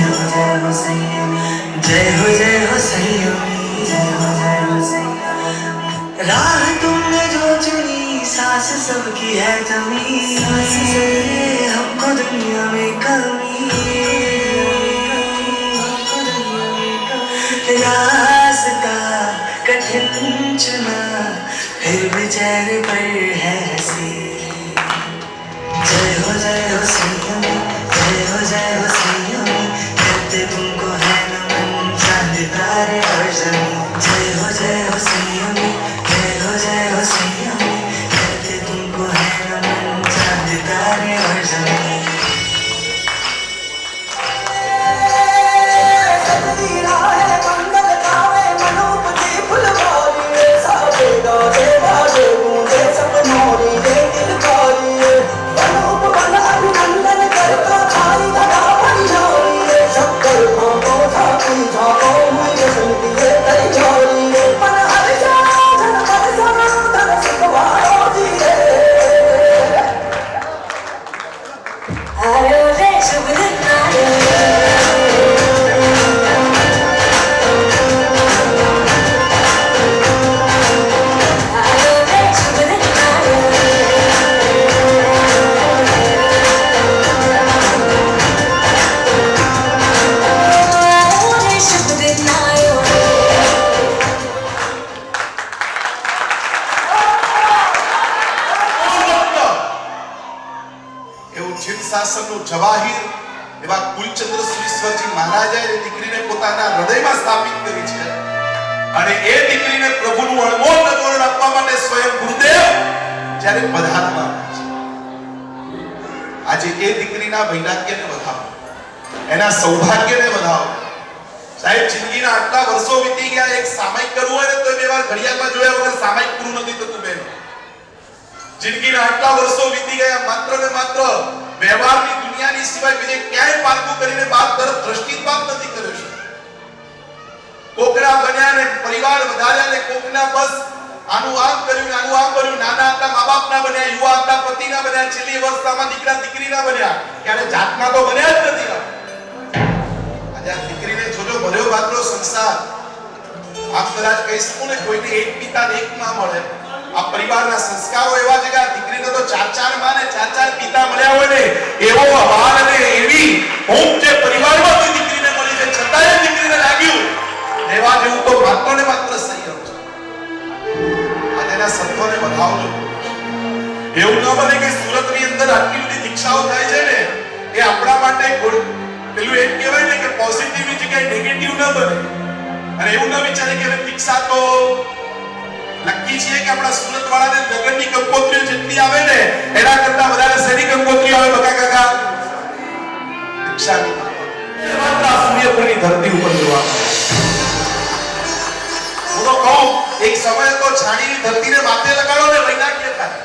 हो संयमी जय हो संयमी जय हो संयमी राह तुमने जो चुनी सांस सबकी है जमी हमको दुनिया में कमी रास्ता कठिन चुना फिर भी चेहरे पर है हंसी जय हो संयमी जय हो संयमी कहते तुमको है नमन चांद तारे और जमीन जय हो संयमी जय हो संयमी कहते तुमको है नमन चांद तारे और जमीन જવાહીર એવા કુલચંદ્ર શ્રીશ્વરજી મહારાજાએ દીકરીને પોતાના હૃદયમાં સ્થાપિત કરી છે અને એ દીકરીને પ્રભુનું અણમોલ નજોરણ આપવા માટે સ્વયં ગુરુદેવ જ્યારે પધારવા છે આજે એ દીકરીના વૈરાગ્યને વધાવો એના સૌભાગ્યને વધાવો સાહેબ જિંદગીના આટલા વર્ષો વીતી ગયા, એક સામાયિક કરવું હોય ને તો બે વાર ઘડિયાળમાં જોયા વગર સામાયિક પૂરું નથી થતું બેન. જિંદગીના આટલા વર્ષો વીતી ગયા, માત્ર ને માત્ર વ્યવહારની દુનિયાની સિવાય બીજે ક્યાંય પારખું કરીને બાપ તરફ દ્રષ્ટિપાત નથી કર્યો છે. કોકડા બન્યા ને પરિવાર વધાર્યા ને કોકના બસ આનું આમ કર્યું, આનું આમ કર્યું. નાના હતા મા બાપના બન્યા, યુવા હતા પતિના બન્યા, છેલ્લી અવસ્થામાં દીકરા દીકરીના બન્યા, ક્યારે જાતના તો બન્યા જ નથી. આજે આ દીકરીને જોજો ભર્યો બાદરો સંસાર. આપ કદાચ કહી શકું ને કોઈને એક પિતા ને એક માં મળે. આ પરિવારના સંસ્કારો એવા છે કે આ દીકરીને તો ચાર માં ને ચાર પિતા મળ્યા હોય ને એવો હાલ અને એવી ઊંઘ જે પરિવારમાં કોઈ દીકરીને મળી છે, છતાંય દીકરીને લાગ્યું એવા જેવું તો માત્ર ને માત્ર સંયમ છે. આજના સંતોને બતાવજો. એવું ન બને કે સુરતની અંદર આટલી બધી દીક્ષાઓ થાય છે ને એ આપણા માટે પેલું એમ કહેવાય ને કે પોઝિટિવની જગ્યાએ નેગેટિવ ન બને. અને એવું ન વિચારે કે દીક્ષા તો લકી છે કે આપણા સુરત વાળાને નગરની કંકોત્રીઓ જેટલી આવે ને એના કરતા વધારે શેરી કંકોત્રીઓ આવે. બકા કાકા દીક્ષાની માત્ર સૂર્યપુરની ધરતી ઉપર જોવા હું તો કહું એક સમય તો છાણીની ધરતીને માથે લગાડો ને વૈરાગ્ય થાય.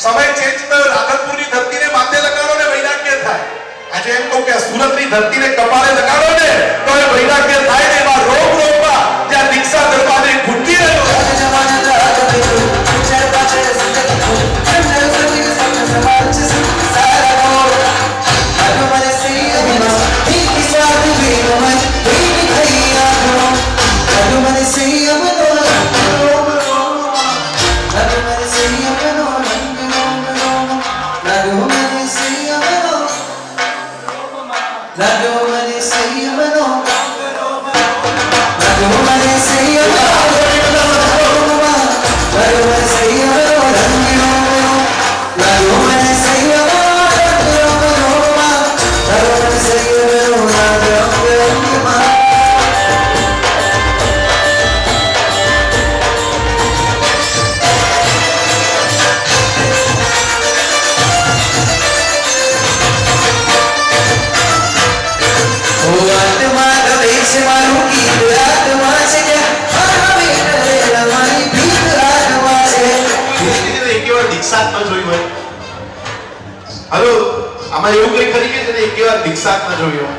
સમય ચેન્જ થયો, રાધનપુરની ધરતીને માથે લગાડો ને વૈરાગ્ય થાય. આજે એમ કહું કે સુરતની ધરતીને કપાળે લગાડો ને તો એ વૈરાગ્ય થાય ને. એમાં રોગ રોગમાં જ્યાં દીક્ષા દરબારે ઘૂંટી રહ્યો આમાં એવું કોઈ કરી કે છે એક વાર દીક્ષા ન જોયો.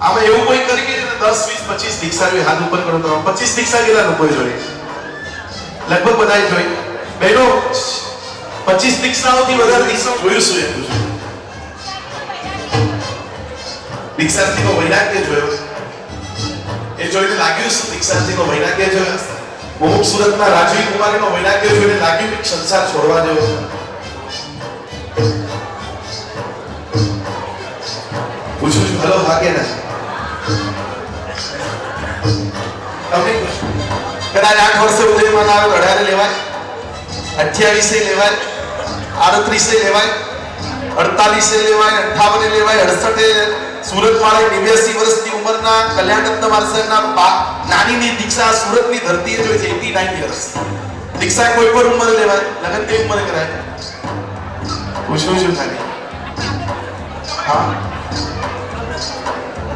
આમાં એવું કોઈ કરી કે 10 20 25 દીક્ષા જોઈ. હાથ ઉપર કરો તો 25 દીક્ષા કેટલા લોકો જોઈ? લગભગ બધાય જોઈ. બહેનો 25 દીક્ષાઓથી વધારે દીક્ષા જોયું શું એટલું છે? દીક્ષાર્થીનો વૈરાગ્ય જોયો. એ જોઈને લાગ્યું શું? દીક્ષાર્થીનો વૈરાગ્ય જોયો. મોહક સુરતના રાજવી કુમારીનો વૈરાગ્ય જોઈને લાગ્યું કે સંસાર છોડવા જેવો છે. પૂછું છું હલો હા કે ના? તમને કદાચ 8 વર્ષે ઉદયમાં આવે 18 લેવાય, 28 લેવાય, 38 લેવાય, 48 લેવાય, 58 લેવાય, 68 સુરત વાળા 89 વર્ષની ઉંમરના કલ્યાણરત્ન માર્સરના નાનીની દીક્ષા સુરતની ધરતીએ જોઈ છે. 89 વર્ષ દીક્ષા કોઈ પણ ઉંમરે લેવાય, લગન તે ઉંમરે કરાય. પૂછું છું ખાલી હા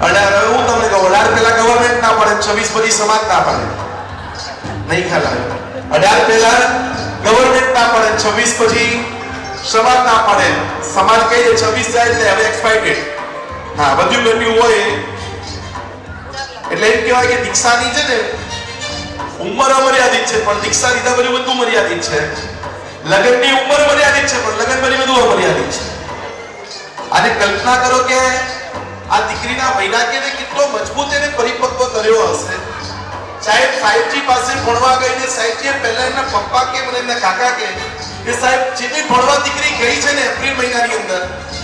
18 હું તમને કહું 18 પહેલા ગવર્નમેન્ટ ના પડે, 26 પછી સમાજ ના પડે. નહીં ખ્યાલ આવે? 18 પહેલા ગવર્નમેન્ટ ના પડે, 26 પછી સમાજ ના પડે. સમાજ કહે છે 26 જાય એટલે હવે એક્સપાયર્ડ. હા બધું ઘટ્યું હોય એટલે એમ કહેવાય કે દીક્ષાની છે ને ઉંમર અમર્યાદિત છે પણ દીક્ષા લીધા પછી બધું મર્યાદિત છે. લગ્નની ઉંમર મર્યાદિત છે પણ લગ્ન પછી બધું અમર્યાદિત છે. આજે કલ્પના કરો કે આ દીકરીના વૈરાગ્યને કેટલો મજબૂત અને પરિપક્વ કર્યો હશે. સાહેબજી પાસે ભણવા ગઈને સાહેબજીએ પહેલા એમના પપ્પા કે મને એમના કાકા કે સાહેબ જેટલી ભણવા દીકરી ગઈ છે ને એપ્રિલ મહિનાની અંદર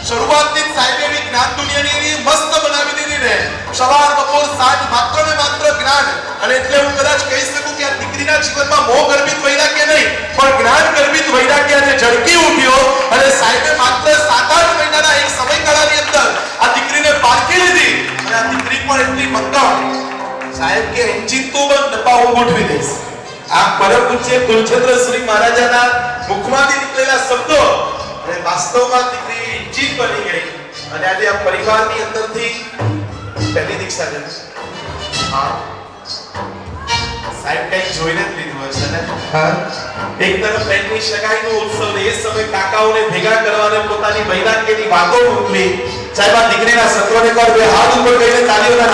શરૂઆતથી સાહેબે એવી જ્ઞાન દુનિયાની મસ્ત બનાવી દીધી ને સવાર બપોર સાંજ માત્ર ને માત્ર જ્ઞાન. અને એટલે હું કદાચ કહી શકું કે આ દીકરીના જીવનમાં મોહ ગર્ભિત વૈરાગ્ય નહીં પણ જ્ઞાન ગર્ભિત વૈરાગ્ય જે ઝડપી ઉઠ્યો અને સાહેબે માત્ર 7-8 મહિનાના એક સમયગાળાની અંદર આ દીકરીને પારખી લીધી. અને આ દીકરી પણ એટલી મક્કમ સાહેબ કે એન્જિન તો બંધ ડબ્બા હું ગોઠવી દઈશ. આ પરમ પૂજ્ય કુલચંદ્ર શ્રી મહારાજાના મુખમાંથી નીકળેલા શબ્દો અને વાસ્તવમાં દીકરી એન્જિન બની ગઈ. અને આજે આ પરિવારની અંદરથી પહેલી દીક્ષા છે. હા સાહેબ કઈક જોઈને જ લીધું હશે ને. હા એક તરફ બેનની સગાઈનો ઉત્સવ ને એ સમય કાકાઓને ભેગા કરવાને પોતાની બૈરાગ્યની વાતો મોકલી. સાહેબ આ દીકરીના સત્વને કર બે હાથ ઉપર કરીને તાળીઓના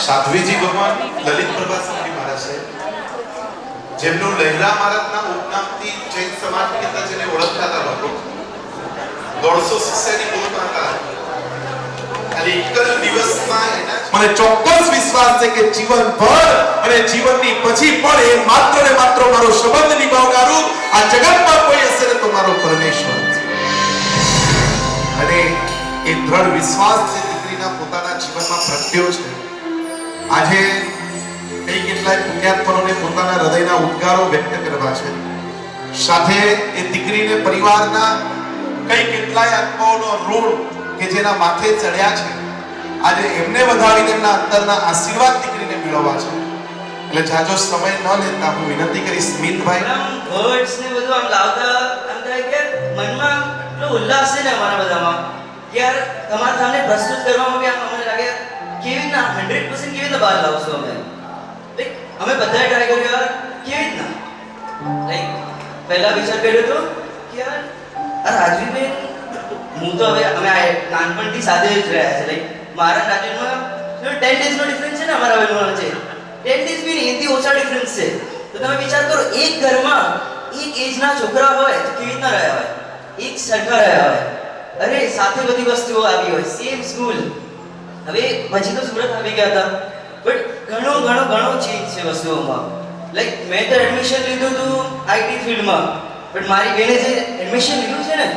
સાધ્વીજી ભગવાન લલિત પ્રભાસજી મહારાજ છે, જેમનું લહેરા મહારાજના ઉપનામથી જૈન સમાજ કહેતા જેને ઓળખતા હતા લોકો. 150 શિષ્યની બોલતા હતા. અને એક જ દિવસમાં મને ચોક્કસ વિશ્વાસ છે કે જીવનભર અને જીવનની પછી પણ એ માત્ર ને માત્ર મારો સંબંધ નિભાવનારું આ જગતમાં કોઈ હશે ને તો મારો પરમેશ્વર છે. અને એ દ્રઢ વિશ્વાસ જે દીકરીના પોતાના જીવનમાં પ્રગટ્યો છે. આજે કઈ કેટલાય પુણ્યાત્માઓને પોતાના હૃદયના ઉદ્ગારો વ્યક્ત કરવા છે. સાથે એ દીકરીને પરિવારના કઈ કેટલાય આત્માઓનો ઋણ કે જેના માથે ચડ્યા છે, આજે એમને વધાવીને એમના અંતરના આશીર્વાદ દીકરીને મેળવવા છે. એટલે જાજો સમય ન લેતા હું વિનંતી કરીશ સ્મિતભાઈ વર્ડ્સ ને બધું આમ લાવતા આમ થાય કે મનમાં એટલો ઉલ્લાસ છે ને અમારા બધામાં કે યાર તમારા સામે પ્રસ્તુત કરવામાં બી આમ અમને લાગે કેવી રીતના 100% કેવી રીતના બહાર લાવશો અમે. લાઈક અમે બધાએ ટ્રાય કર્યું યાર કેવી રીતના. લાઈક પહેલા વિચાર કર્યો હતો કે યાર આ રાજવીબેન હું તો હવે અમે નાનપણથી સાથે જ રહ્યા છે. લાઈક મારા રાજવીમાં 10 ડેઝનો ડિફરન્સ છે ને અમારા બેનમાં વચ્ચે. 10 ડેઝ બી નહીં, એથી ઓછા ડિફરન્સ છે. તો તમે વિચાર કરો એક ઘરમાં એક એજના છોકરા હોય તો કેવી રીતના રહ્યા હોય, એક સરખા રહ્યા હોય, અરે સાથે બધી વસ્તુઓ આવી હોય, સેમ સ્કૂલ. હવે પછી તો સુરત આવી ગયા હતા, બટ ઘણો ચેન્જ છે વસ્તુઓમાં. લાઈક મેં તો એડમિશન લીધું હતું આઈટી ફિલ્ડમાં, બટ મારી બેને જે એડમિશન લીધું છે ને,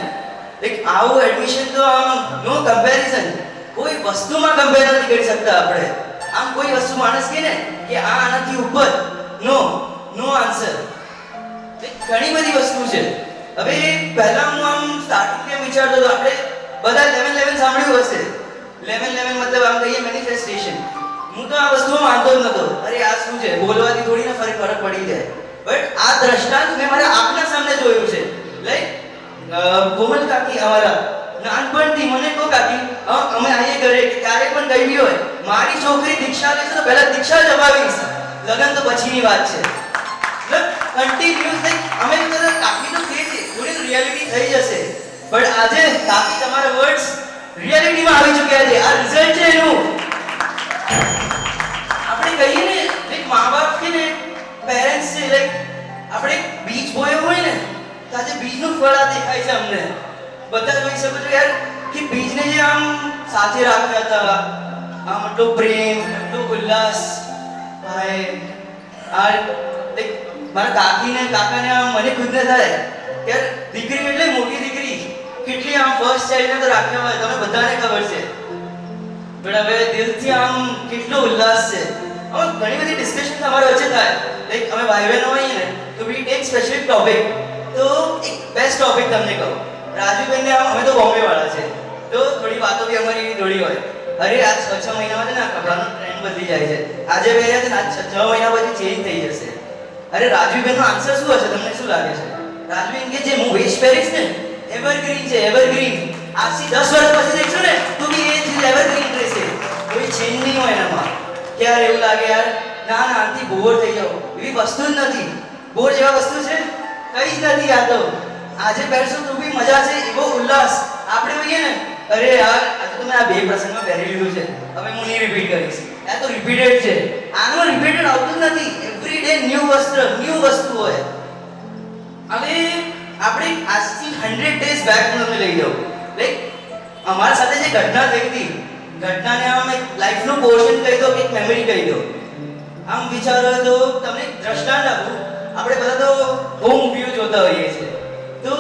લાઈક આવું એડમિશન તો આમ નો કમ્પેરિઝન. કોઈ વસ્તુમાં કમ્પેર નથી કરી શકતા આપણે. આમ કોઈ વસ્તુ માણસ કહે ને કે આ આનાથી ઉપર, નો આન્સર. ઘણી બધી વસ્તુ છે. હવે પહેલા હું આમ સ્ટાર્ટિંગમાં વિચારતો હતો, આપણે બધા 11 સાંભળ્યું હશે. 11 મતલબ આમ કહીએ મેનિફેસ્ટેશન. હું તો આ વસ્તુમાં માનતો જ નતો. અરે આ શું છે, બોલવાથી થોડી ના ફરક પડી જાય. બટ આ દ્રષ્ટાંત મેં મારા આંખના સામે જોયું છે. લાઈક કોમલ કાકી અમારા નાનપણથી મને કહો કાકી અમે આવીએ ઘરે કે ક્યારે પણ કઈ બી હોય મારી છોકરી દીક્ષા લેશે તો પહેલા દીક્ષા જ અપાવીશ, લગન તો પછીની વાત છે. કન્ટિન્યુઅસ લાઈક અમે બધા કાકી તો કહે છે થોડી રિયાલિટી થઈ જશે, બટ આજે કાકી તમારા વર્ડ્સ રિયાલિટીમાં આવી ચૂક્યા છે. આ રિઝલ્ટ છે એનું. આપણે કહીએ ને લાઈક મા-બાપ કે ને પેરેન્ટ્સ છે, લાઈક આપણે બીજ બોયો હોય ને તો આજે બીજનું ફળ આ દેખાય છે અમને. બધા જોઈ શકો છો યાર કે બીજને જે આમ સાથે રાખ્યા હતા, આમ એટલો પ્રેમ, એટલો ઉલ્લાસ. ભાઈ આ લાઈક મારા કાકીને કાકાને આમ મને ખુદને થાય કે દીકરી એટલે મોટી દીકરી કેટલી આમ ફર્સ્ટ ચાઇલ્ડને તો રાખ્યા હોય તમને બધાને ખબર છે, પણ હવે દિલથી આમ કેટલો ઉલ્લાસ છે. હવે ઘણી બધી ડિસ્કશન અમારી વચ્ચે થાય, લાઈક અમે ભાઈ બહેનો હોઈએ ને તો વી ટેક સ્પેસિફિક ટોપિક. તો એક બેસ્ટ ટોપિક તમને કહું, રાજુભાઈને આમ અમે તો બોમ્બે વાળા છે તો થોડી વાતો બી અમારી એવી થોડી હોય. અરે આ 6 મહિનામાં છે ને આ કપડાનો ટ્રેન્ડ બદલી જાય છે. આજે પહેર્યા છે ને આ 6 મહિના પછી ચેન્જ થઈ જશે. અરે રાજવીબેનનો આન્સર શું હશે તમને શું લાગે છે? રાજવીબેન કે જે હું વેસ્ટ પહેરીશ ને એવરગ્રીન છે, એવરગ્રીન. આજથી 10 વર્ષ પછી દેખશો ને તો બી એ ચીજ એવરગ્રીન રહેશે, કોઈ ચેન્જ નહીં હોય એનામાં. ક્યારે એવું લાગે યાર ના ના આનાથી બોર થઈ જાવ, એવી વસ્તુ જ નથી. બોર જેવા વસ્તુ છે કઈ જ નથી. આ તો આજે પહેરશો તો બી મજા છે, એવો ઉલ્લાસ. આપણે કહીએ ને અરે યાર આ તો તમે આ બે પ્રસંગમાં પહેરી લીધું છે, હવે હું નહીં રિપીટ કરીશ, આ તો રિપીટેડ છે. આનું રિપીટેડ આવતું જ નથી. એવરી ડે ન્યૂ વસ્ત્ર, ન્યૂ વસ્તુ હોય. હવે આપણે આજથી 100 ડેઝ બેક હું તમને લઈ જાઉં. લાઈક અમારા સાથે જે ઘટના થઈ હતી, ઘટનાને આમ એક લાઈફનો પોર્શન કહી દો કે એક મેમરી કહી દો. આમ વિચારો તો તમને એક દ્રષ્ટાંત આપું. આપણે બધા તો બહુ મૂવીઓ જોતા હોઈએ છીએ, તો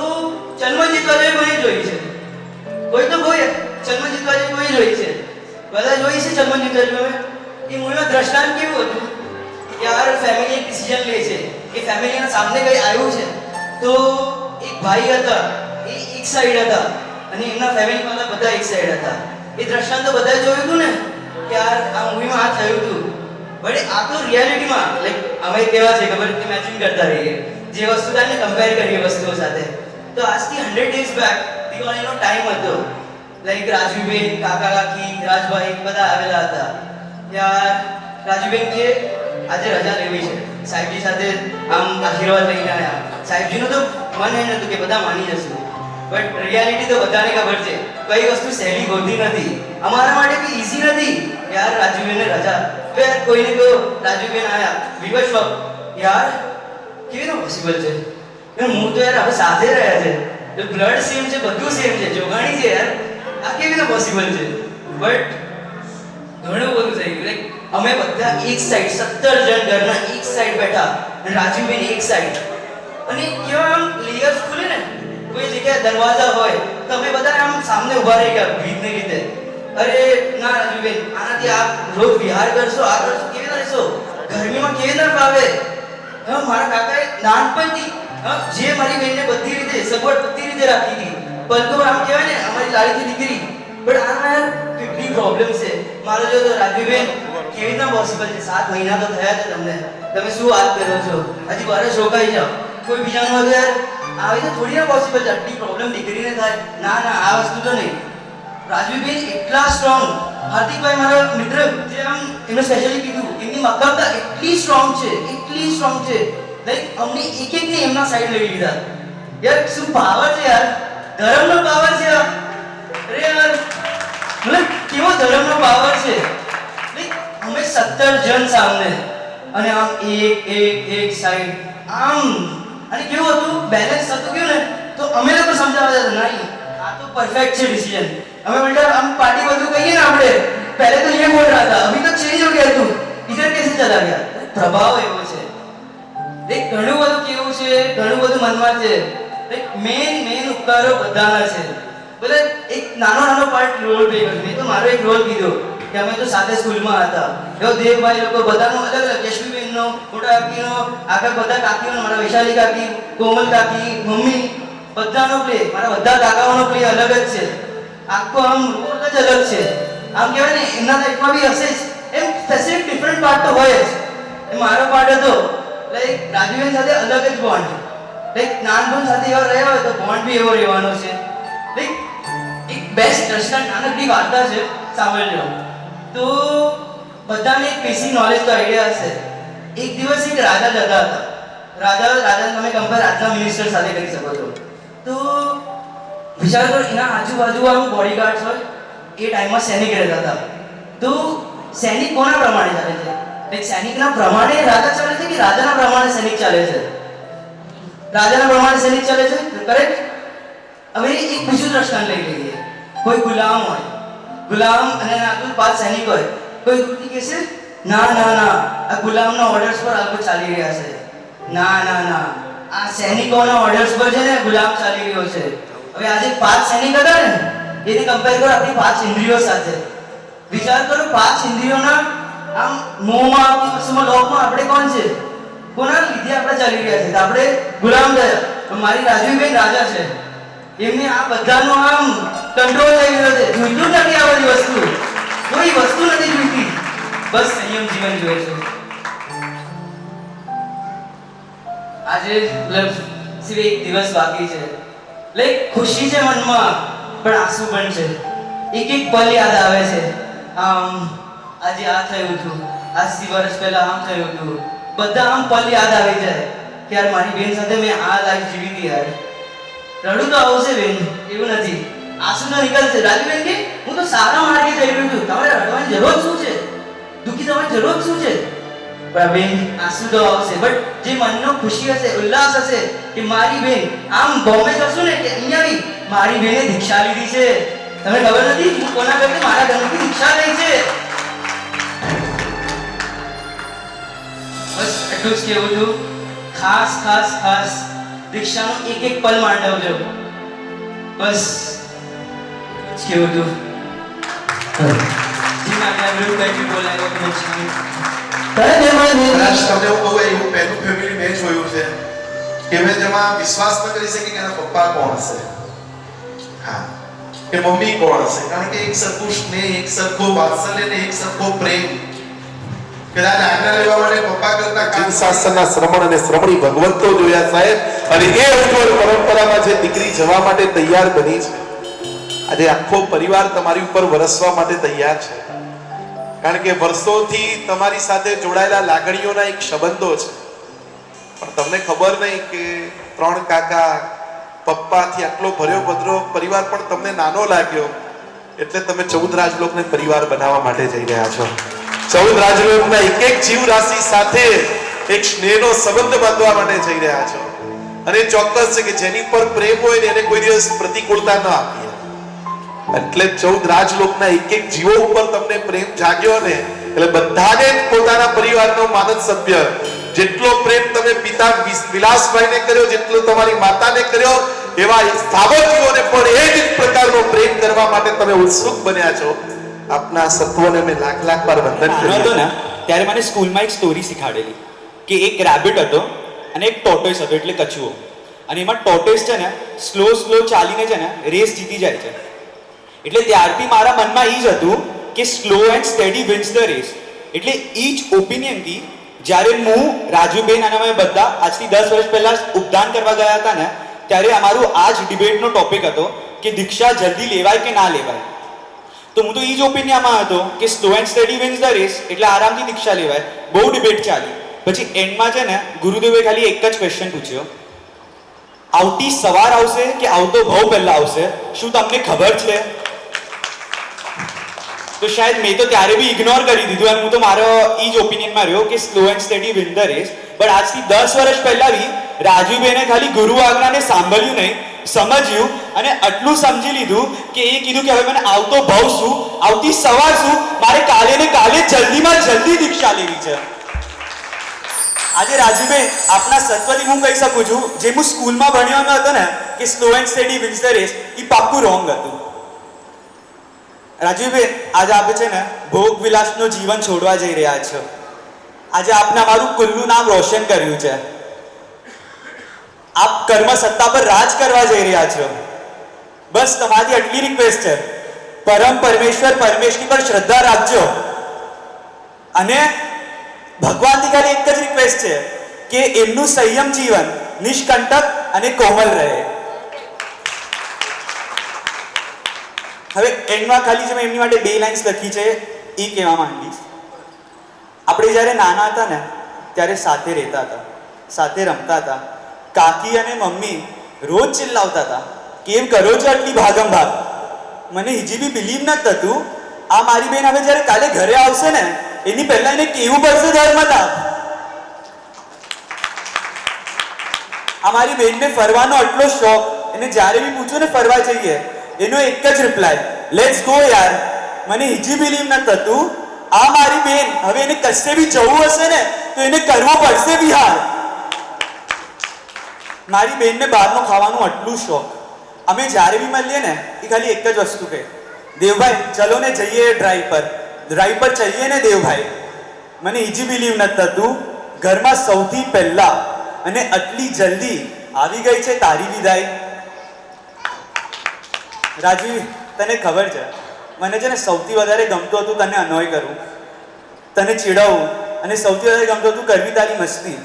ચલમાં જીતવા જોઈએ કોઈ જોઈ છે? કોઈ તો કોઈ ચલમાં જીતવા જોઈએ કોઈ જોઈ છે? બધા જોઈ છે ચલમાં જીતવા જોઈએ. એ મૂવીમાં દ્રષ્ટાંત કેવું હતું? યાર ફેમિલી એક ડિસિઝન લે છે, એ ફેમિલીના સામે કઈ આવ્યું છે, તો એક ભાઈ હતા એ એક સાઈડ હતા અને એમના ફેમિલી વાળા બધા એક સાઈડ હતા. એ દ્રષ્ટાંત તો બધા જોયું હતું ને કે યાર આ મૂવીમાં આ થયું હતું. બટ આ તો રિયાલિટીમાં લાઈક અમે કેવા છે ખબર, ઇમેજિન કરતા રહીએ જે વસ્તુ થાય ને કમ્પેર કરીએ વસ્તુઓ સાથે. તો આજથી 100 ડેઝ બેક દિવાળીનો ટાઈમ હતો. લાઈક રાજવીબેન, કાકા કાકી, રાજભાઈ બધા આવેલા હતા. યાર રાજવીબેન કે આજે રજા લેવી છે, સાહેબજી સાથે આમ આશીર્વાદ લઈને આવ્યા. સાહેબજીનું તો મન એ નતું કે બધા માની જશું, બટ રિયાલિટી તો બધાને ખબર છે કઈ વસ્તુ સહેલી હોતી નથી. અમારા માટે બી ઈઝી નથી. યાર રાજવીબેનને રજા, યાર કોઈને કહો રાજવીબેન આયા વિવશ વખ, યાર કેવી રીતે પોસિબલ છે? હું તો યાર આપણે સાથે રહ્યા છે, બ્લડ સેમ છે, બધું સેમ છે, જોગાણી છે યાર, આ કેવી રીતે પોસિબલ છે? બટ ઘણું બધું થઈ ગયું. લાઈક અમે બધા એક સાઈડ 17 જણ ઘરના એક સાઈડ બેઠા અને રાજવીબેન એક સાઈડ. અને કેવા આમ લેયર્સ ખુલે ને, કોઈ જગ્યાએ દરવાજા હોય તો અમે બધા આમ સામે ઊભા રહી ગયા ભીડને લીધે. અરે ના રાજવીબેન આનાથી આપ રોજ વિહાર કરશો, આ કરશો, કેવી રીતે રહેશો? ગરમીમાં કેવી રીતે ફાવે? મારા કાકાએ નાનપણથી જે મારી બેનને બધી રીતે સગવડ બધી રીતે રાખી હતી. પરંતુ આમ કહેવાય ને અમારી લાડીથી દીકરી, બટ આમાં કેટલી પ્રોબ્લેમ છે. મારો જો તો રાજવીબેન કેવી રીતના પોસિબલ છે? 7 મહિના તો થયા છે તમને, તમે શું વાત કરો છો? હજી વર્ષ રોકાઈ જાઓ. કોઈ બીજાનું હતું યાર આવી તો થોડી ના પોસિબલ છે, આટલી પ્રોબ્લેમ દીકરીને થાય. ના ના આ વસ્તુ તો નહીં. રાજવીબેન એટલા સ્ટ્રોંગ. હાર્દિકભાઈ મારા મિત્ર જે આમ એમને સ્પેશિયલી કીધું, એમની મક્કમતા એટલી સ્ટ્રોંગ છે, એટલી સ્ટ્રોંગ છે. લાઈક અમને એક એકને એમના સાઈડ લઈ લીધા. યાર શું પાવર છે યાર, ધર્મનો પાવર છે. અરે યાર મતલબ કેવો ધર્મનો પાવર છે. લાઈક અમે 17 જણ સામે અને આમ એક સાઈડ આમ. અને કેવું હતું બેલેન્સ થતું ગયું ને તો અમે લોકો સમજાવવા જતા નહીં આ તો પરફેક્ટ છે ડિસિઝન. અમે ઉલ્ટા આમ પાર્ટી બધું કહીએ ને આપણે पहले तो ये बोल रहा था अभी तो चेंज हो गया तू इधर कैसे चला गया? प्रभाव एवो છે. દેખ ઘણું બધું કેવું છે, ઘણું બધું મનમાં છે. દેખ મેન ઉપકારો બધાના છે. ભલે એક નાનો પાર્ટ રોલ પ્લે કર્યો. મેં તો મારો એક રોલ કીધો કે અમે તો સાથે સ્કૂલમાં હતા. એવો દેવભાઈ લોકો બધાનો અલગ અલગ, યશવીબેનનો, મોટા કાકીનો, આગળ બધા કાકીઓનો, મારા વૈશાલી કાકી, કોમલ કાકી, મમ્મી બધાનો પ્લે, મારા બધા કાકાઓનો પ્લે અલગ જ છે. આખો આમ રોલ જ અલગ છે. આમ કહેવાય ને એમના લાઈફમાં બી હશે જ એમ સ્પેસિફિક ડિફરન્ટ પાર્ટ તો હોય જ. એ મારો પાર્ટ હતો લાઈક રાજવીબેન સાથે અલગ જ બોન્ડ. લાઈક નાનપણ સાથે એવા રહ્યા હોય તો બોન્ડ બી એવો રહેવાનો છે. લાઈક એક બેસ્ટ દ્રષ્ટાંત નાનકડી વાર્તા છે, સાંભળજો. તો બધાને એક બેસિક નોલેજ તો આઈડિયા હશે. એક દિવસ એક રાજા જતા હતા. રાજાને તમે કમ્પેર આજના મિનિસ્ટર સાથે કરી શકો છો. તો વિચાર કરો એના આજુબાજુ આમ બોડીગાર્ડ્સ હોય. એ ટાઈમમાં સૈનિક રહેતા હતા. તો સૈનિક કોના પ્રમાણે ચાલે છે? લાઈક સૈનિકના પ્રમાણે રાજા ચાલે છે કે રાજાના પ્રમાણે સૈનિક ચાલે છે? રાજાના પ્રમાણે સૈનિક ચાલે છે, કરેક્ટ? હવે એક બીજું દ્રષ્ટાંત લઈ લઈએ. કોઈ ગુલામ હોય, ગુલામ અને આગળ 5 સૈનિક હોય. કોઈ વ્યક્તિ કહેશે ના આ ગુલામના ઓર્ડર્સ પર આગળ ચાલી રહ્યા છે. ના આ સૈનિકોના ઓર્ડર્સ પર છે ને ગુલામ ચાલી રહ્યો છે. હવે આજે 5 સૈનિક હતા ને એને કમ્પેર કરો આપણી 5 ઇન્દ્રિયો સાથે. વિચાર કરો 5 ઇન્દ્રિયોના આમ મોહમાં આપણી વસ્તુમાં લોકમાં આપણે કોણ છે? કોના લીધે આપણે ચાલી રહ્યા છે? આપણે ગુલામ થયા. મારી રાજવીબેન રાજા છે. એમને આ બધાનો આમ કંટ્રોલ થઈ ગયો છે. જોઈતું નથી આ બધી વસ્તુ, કોઈ વસ્તુ નથી જોઈતી, બસ સંયમ જીવન જોઈએ છે. આજે મતલબ સિર્ફ એક દિવસ બાકી છે. લાઈક ખુશી છે મનમાં પણ આંસુ પણ છે. એક એક પલ યાદ આવે છે. આજે આ થયું હતું, આજથી વર્ષ પહેલા આમ થયું હતું. બધા આમ પલ યાદ આવી જાય કે યાર મારી બેન સાથે મેં આ લાઈફ જીવી હતી યાર. રડું તો આવશે બેન, એવું નથી. આંસુ તો નીકળશે. રાજુબેન કે હું તો સારા માર્ગે જઈ રહ્યો છું, તમારે રડવાની જરૂર શું છે? દુઃખી થવાની જરૂર શું છે? પણ બેન આંસુ તો આવશે. બટ જે મનનો ખુશી હશે, ઉલ્લાસ હશે કે મારી બેન આમ બોમ્બે જશું ને કે અહીંયા બી મારી બેને દીક્ષા લીધી છે. તમને ખબર નથી હું કોના ઘરથી મારા ઘરથી દીક્ષા લઈ છે. બસ એટલું જ કહેવું છું. ખાસ ખાસ ખાસ દીક્ષાનો એક એક પલ માંડવજો. બસ કેવું હતું જી માટે અમૃત કઈ બી બોલાયો તો કદાચ તમને હું કહું એવું પહેલું ફેમિલી મેં જોયું છે કે મેં જેમાં વિશ્વાસ ન કરી શકી કે એના પપ્પા કોણ હશે, હા કે મમ્મી કોણ હશે. કારણ કે એક સરખું સ્નેહ, એક સરખો વાત્સલ્ય ને એક સરખો પ્રેમ કદાચ આજ્ઞા લેવા માટે પપ્પા કરતા કાન શાસ્ત્રના શ્રમણ અને શ્રમણી ભગવંતો જોયા સાહેબ. અને એ ઉજ્જવળ પરંપરામાં જે દીકરી જવા માટે તૈયાર બની છે, આજે આખો પરિવાર તમારી ઉપર વરસવા માટે તૈયાર છે. કારણ કે વર્ષોથી તમારી સાથે જોડાયેલા લાગણીઓના એક સંબંધો છે. પણ તમને ખબર નહીં કે 3 કાકા પપ્પાથી આટલો ભર્યો ભદ્રો પરિવાર પણ તમને નાનો લાગ્યો, એટલે તમે 14 રાજલોકને પરિવાર બનાવવા માટે જઈ રહ્યા છો. 14 રાજલોકના એક એક જીવ રાશિ સાથે એક સ્નેહનો સંબંધ બાંધવા માટે જઈ રહ્યા છો. અને ચોક્કસ છે કે જેની પર પ્રેમ હોય ને એને કોઈ દિવસ પ્રતિકૂળતા ન આપીએ. એટલે 14 રાજલોકના એક એક જીવો ઉપર તમને પ્રેમ જાગ્યો ને એટલે બધાને પોતાના પરિવારનો માનદ સભ્ય જેટલો પ્રેમ તમે પિતા વિલાસભાઈને કર્યો, જેટલો તમારી માતાને કર્યો, એવા સ્થાવર જીવોને પણ એ જ પ્રકારનો પ્રેમ કરવા માટે તમે ઉત્સુક બન્યા છો. આપના સત્વને મેં લાખ લાખ વાર વંદન કર્યું. હતો ને ત્યારે મને સ્કૂલમાં એક સ્ટોરી શીખાડેલી કે એક રેબિટ હતો અને એક ટોર્ટોઇસ હતો, એટલે કછુઓ. અને એમાં ટોર્ટોઇસ છે ને સ્લો ચાલીને છે ને રેસ જીતી જાય છે. એટલે ત્યારથી મારા મનમાં એ જ હતું કે slow and steady wins the race. એટલે એ જ ઓપિનિયનથી જ્યારે હું, રાજુબેન અને અમે બધા આજથી 10 વર્ષ પહેલા ઉપદાન કરવા ગયા હતા ને, ત્યારે અમારું આ જ ડિબેટનો ટોપિક હતો કે દીક્ષા જલ્દી લેવાય કે ના લેવાય. તો હું તો એ જ ઓપિનિયનમાં હતો કે slow and steady wins the race, એટલે આરામથી દીક્ષા લેવાય. બહુ ડિબેટ ચાલી. પછી એન્ડમાં છે ને ગુરુદેવે ખાલી એક જ ક્વેશ્ચન પૂછ્યો, આવતી સવાર આવશે કે આવતો ભાવ પહેલા આવશે, શું તમને ખબર છે? તો શાયદ મેં તો ત્યારે બી ઇગ્નોર કરી દીધું અને હું તો મારો એ જ ઓપિનિયનમાં રહ્યો કે slow and steady win the race. But આજથી 10 વર્ષ પહેલા બી રાજુબેને ખાલી ગુરુ આજ્ઞાને સાંભળ્યું નહીં, સમજ્યું અને આટલું સમજી લીધું કે એ કીધું કે હવે મને આવતો ભાવ શું, આવતી સવાર શું, મારે કાલે ને કાલે જલ્દીમાં જલ્દી દીક્ષા લેવી છે. આજે રાજુબેન આપના સત્વથી હું કહી શકું છું, જે હું સ્કૂલમાં ભણ્યો હતો ને કે slow and steady wins the race, એ પાક્કું રોંગ હતું. રાજુબેન આજે આપણે છે ને ભોગ વિલાસનું જીવન છોડવા જઈ રહ્યા છો. આજે આપને અમારું કુલ્લું નામ રોશન કર્યું છે. આપ કર્મ સત્તા પર રાજ કરવા જઈ રહ્યા છો. બસ તમારી આટલી રિક્વેસ્ટ છે, પરમ પરમેશ્વર પરમેશની પર શ્રદ્ધા રાખજો. અને ભગવાનની ખાલી એક જ રિક્વેસ્ટ છે કે એમનું સંયમ જીવન નિષ્કંટક અને કોમલ રહે. હવે એન્ડમાં ખાલી જે મેં એમની માટે 2 લાઇન્સ લખી છે એ કહેવા માંગીશ. આપણે જ્યારે નાના હતા ને ત્યારે સાથે રહેતા હતા, સાથે રમતા હતા. કાકી અને મમ્મી રોજ ચિલ્લાવતા હતા, કેમ કરો છો આટલી ભાગમ ભાગ? મને હજી બી બિલીવ નથી થતું આ મારી બેન હવે જ્યારે કાલે ઘરે આવશે ને એની પહેલા એને કેવું પડશે ધર્મતા. આ મારી બેનને ફરવાનો આટલો શોખ, એને જ્યારે બી પૂછું ને ફરવા જઈએ એનો એક જ રિપ્લાય, લેટ્સ ગો યાર. મને હજી બિલીવ નથી થતું આ મારી બેન હવે એને કશે બી જવું હશે ને તો એને કરવો પડશે બિહાર. મારી બેનને બહારનું ખાવાનું આટલું શોખ. અમે જ્યારે બી મળીએ ને એ ખાલી એક જ વસ્તુ કહે, દેવભાઈ ચલો ને જઈએ ડ્રાઈવ પર ચલીએ ને દેવભાઈ. મને હજી બિલીવ નથી થતું ઘરમાં સૌથી પહેલા અને આટલી જલ્દી આવી ગઈ છે તારી વિદાય. રાજુ તને ખબર છે મને છે ને સૌથી વધારે ગમતું હતું તને અનોય કરું, તને ચીડવું, અને સૌથી વધારે ગમતું હતું કરવી તારી મસ્તી.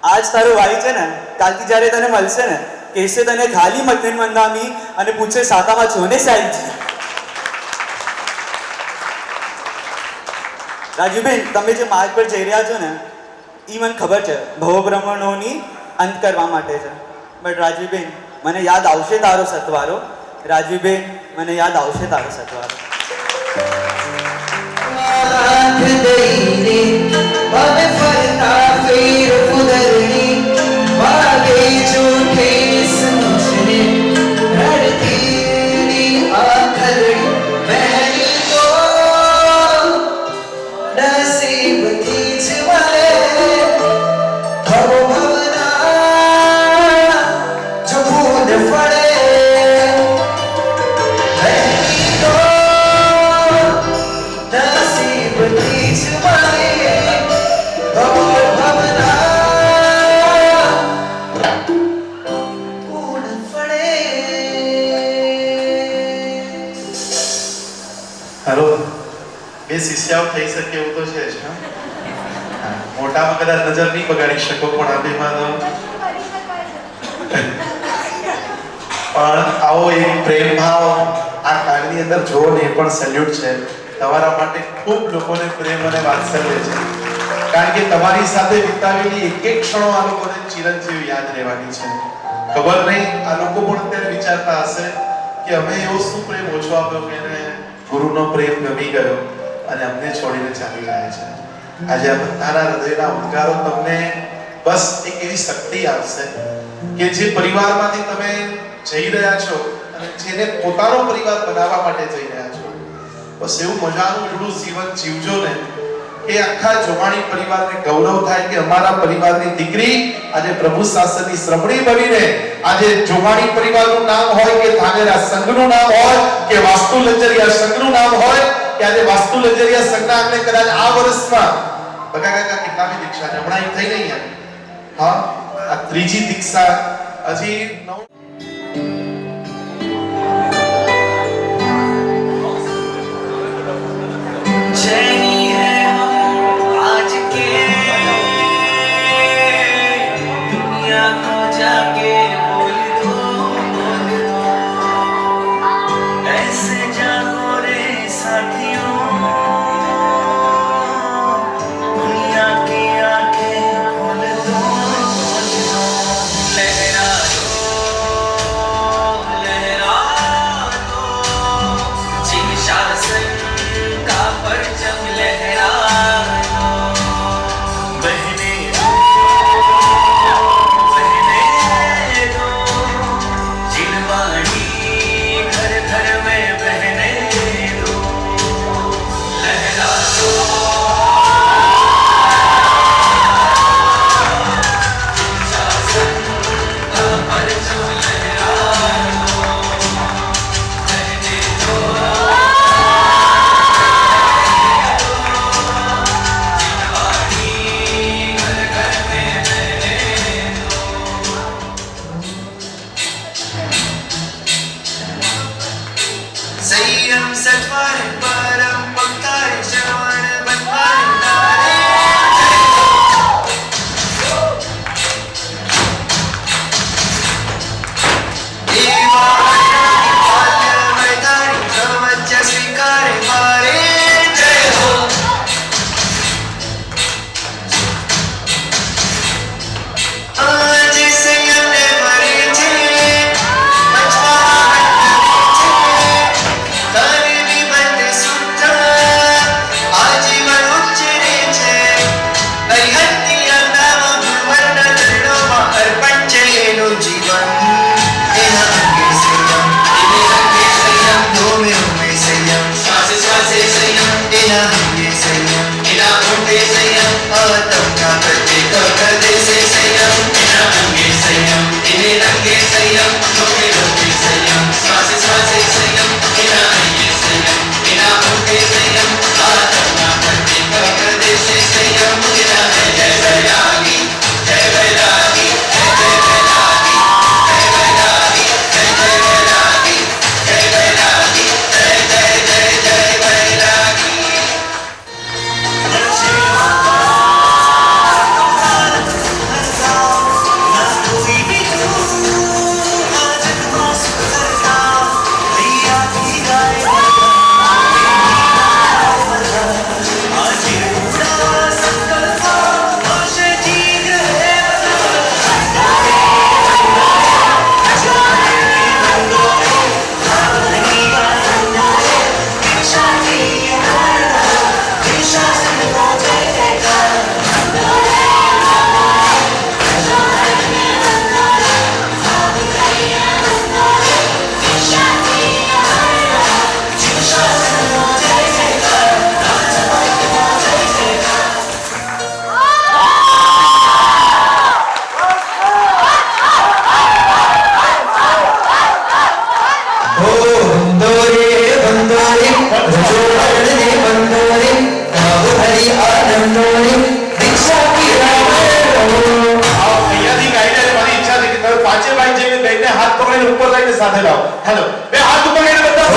આજ તારો ભાઈ છે ને કાલથી જ્યારે તને મળશે ને કહેશે તને ખાલી મતન મંદામી અને પૂછે શાખામાં છો ને સાહેબજી. રાજુબેન, તમે જે માર્ગ પર જઈ રહ્યા છો ને એ મને ખબર છે ભવભ્રમણોની અંત કરવા માટે છે. બટ રાજુબેન, મને યાદ આવશે તારો સતવારો. રાજુબેન, મને યાદ આવશે તારો સતવારો. હાથ દઈને હવે ફરતા ફેર ફુદરણી વાગે જૂઠે સમજને રડતીની આખરણી બહેની તો નસીબથી જ મળે ભવ ભવના જો બૂંદ ફળે બહેની તો નસીબથી જ મળે ભવ ભવના બૂંદ ફળે. હેલો, બે શિષ્યાઓ થઈ શકે એવું તો છે જ. હા? મોટામાં કદાચ નજર નહીં બગાડી શકો, પણ આ બેમાં તો પણ આવો એક પ્રેમ ભાવ આ કાળની અંદર જોવો ને એ પણ સેલ્યુટ છે. તમારા માટે ખૂબ લોકોને પ્રેમ અને વાત્સલ્ય છે, કારણ કે તમારી સાથે વિતાવેલી એક એક ક્ષણો આ લોકોને ચિરંજીવ યાદ રહેવાની છે. ખબર નહીં આ લોકો પણ અત્યારે વિચારતા હશે કે અમે એવો શું પ્રેમ ઓછો આપ્યો કે એને ગુરુનો પ્રેમ ગમી ગયો અને અમને છોડીને ચાલી જાય છે. આજે આ બધાના હૃદયના ઉદ્ગારો તમને બસ એક એવી શક્તિ આપશે કે જે પરિવારમાંથી તમે જઈ રહ્યા છો અને જેને પોતાનો પરિવાર બનાવવા માટે જઈ રહ્યા છો, બસ એવું મજાનું એટલું જીવન જીવજો ને કે આખા જોવાણી પરિવારને ગૌરવ થાય કે અમારા પરિવારની દીકરી આજે પ્રભુ શાસનની શ્રમણી બનીને આજે જોવાણી પરિવારનું નામ હોય કે ધાનેરા સંઘનું નામ હોય કે વાસ્તુ લંજરિયા સંઘનું નામ હોય કે આજે વાસ્તુ લંજરિયા સંઘના આંગણે કદાચ આ વર્ષમાં બગા કાકા કેટલામી દીક્ષા છે હમણાં થઈ નહીં યાર. હા, આ ત્રીજી દીક્ષા હજી चैनी है हम आज के दुनिया को जाके बोल दो ऐसे जागो रे साथियों दुनिया की आंखें खोल दो लहरा दो લઈને બેને હાથ પકડીને ઉપર લઈને સાથે લાવો. હેલો, બે હાથ પકડીને બધા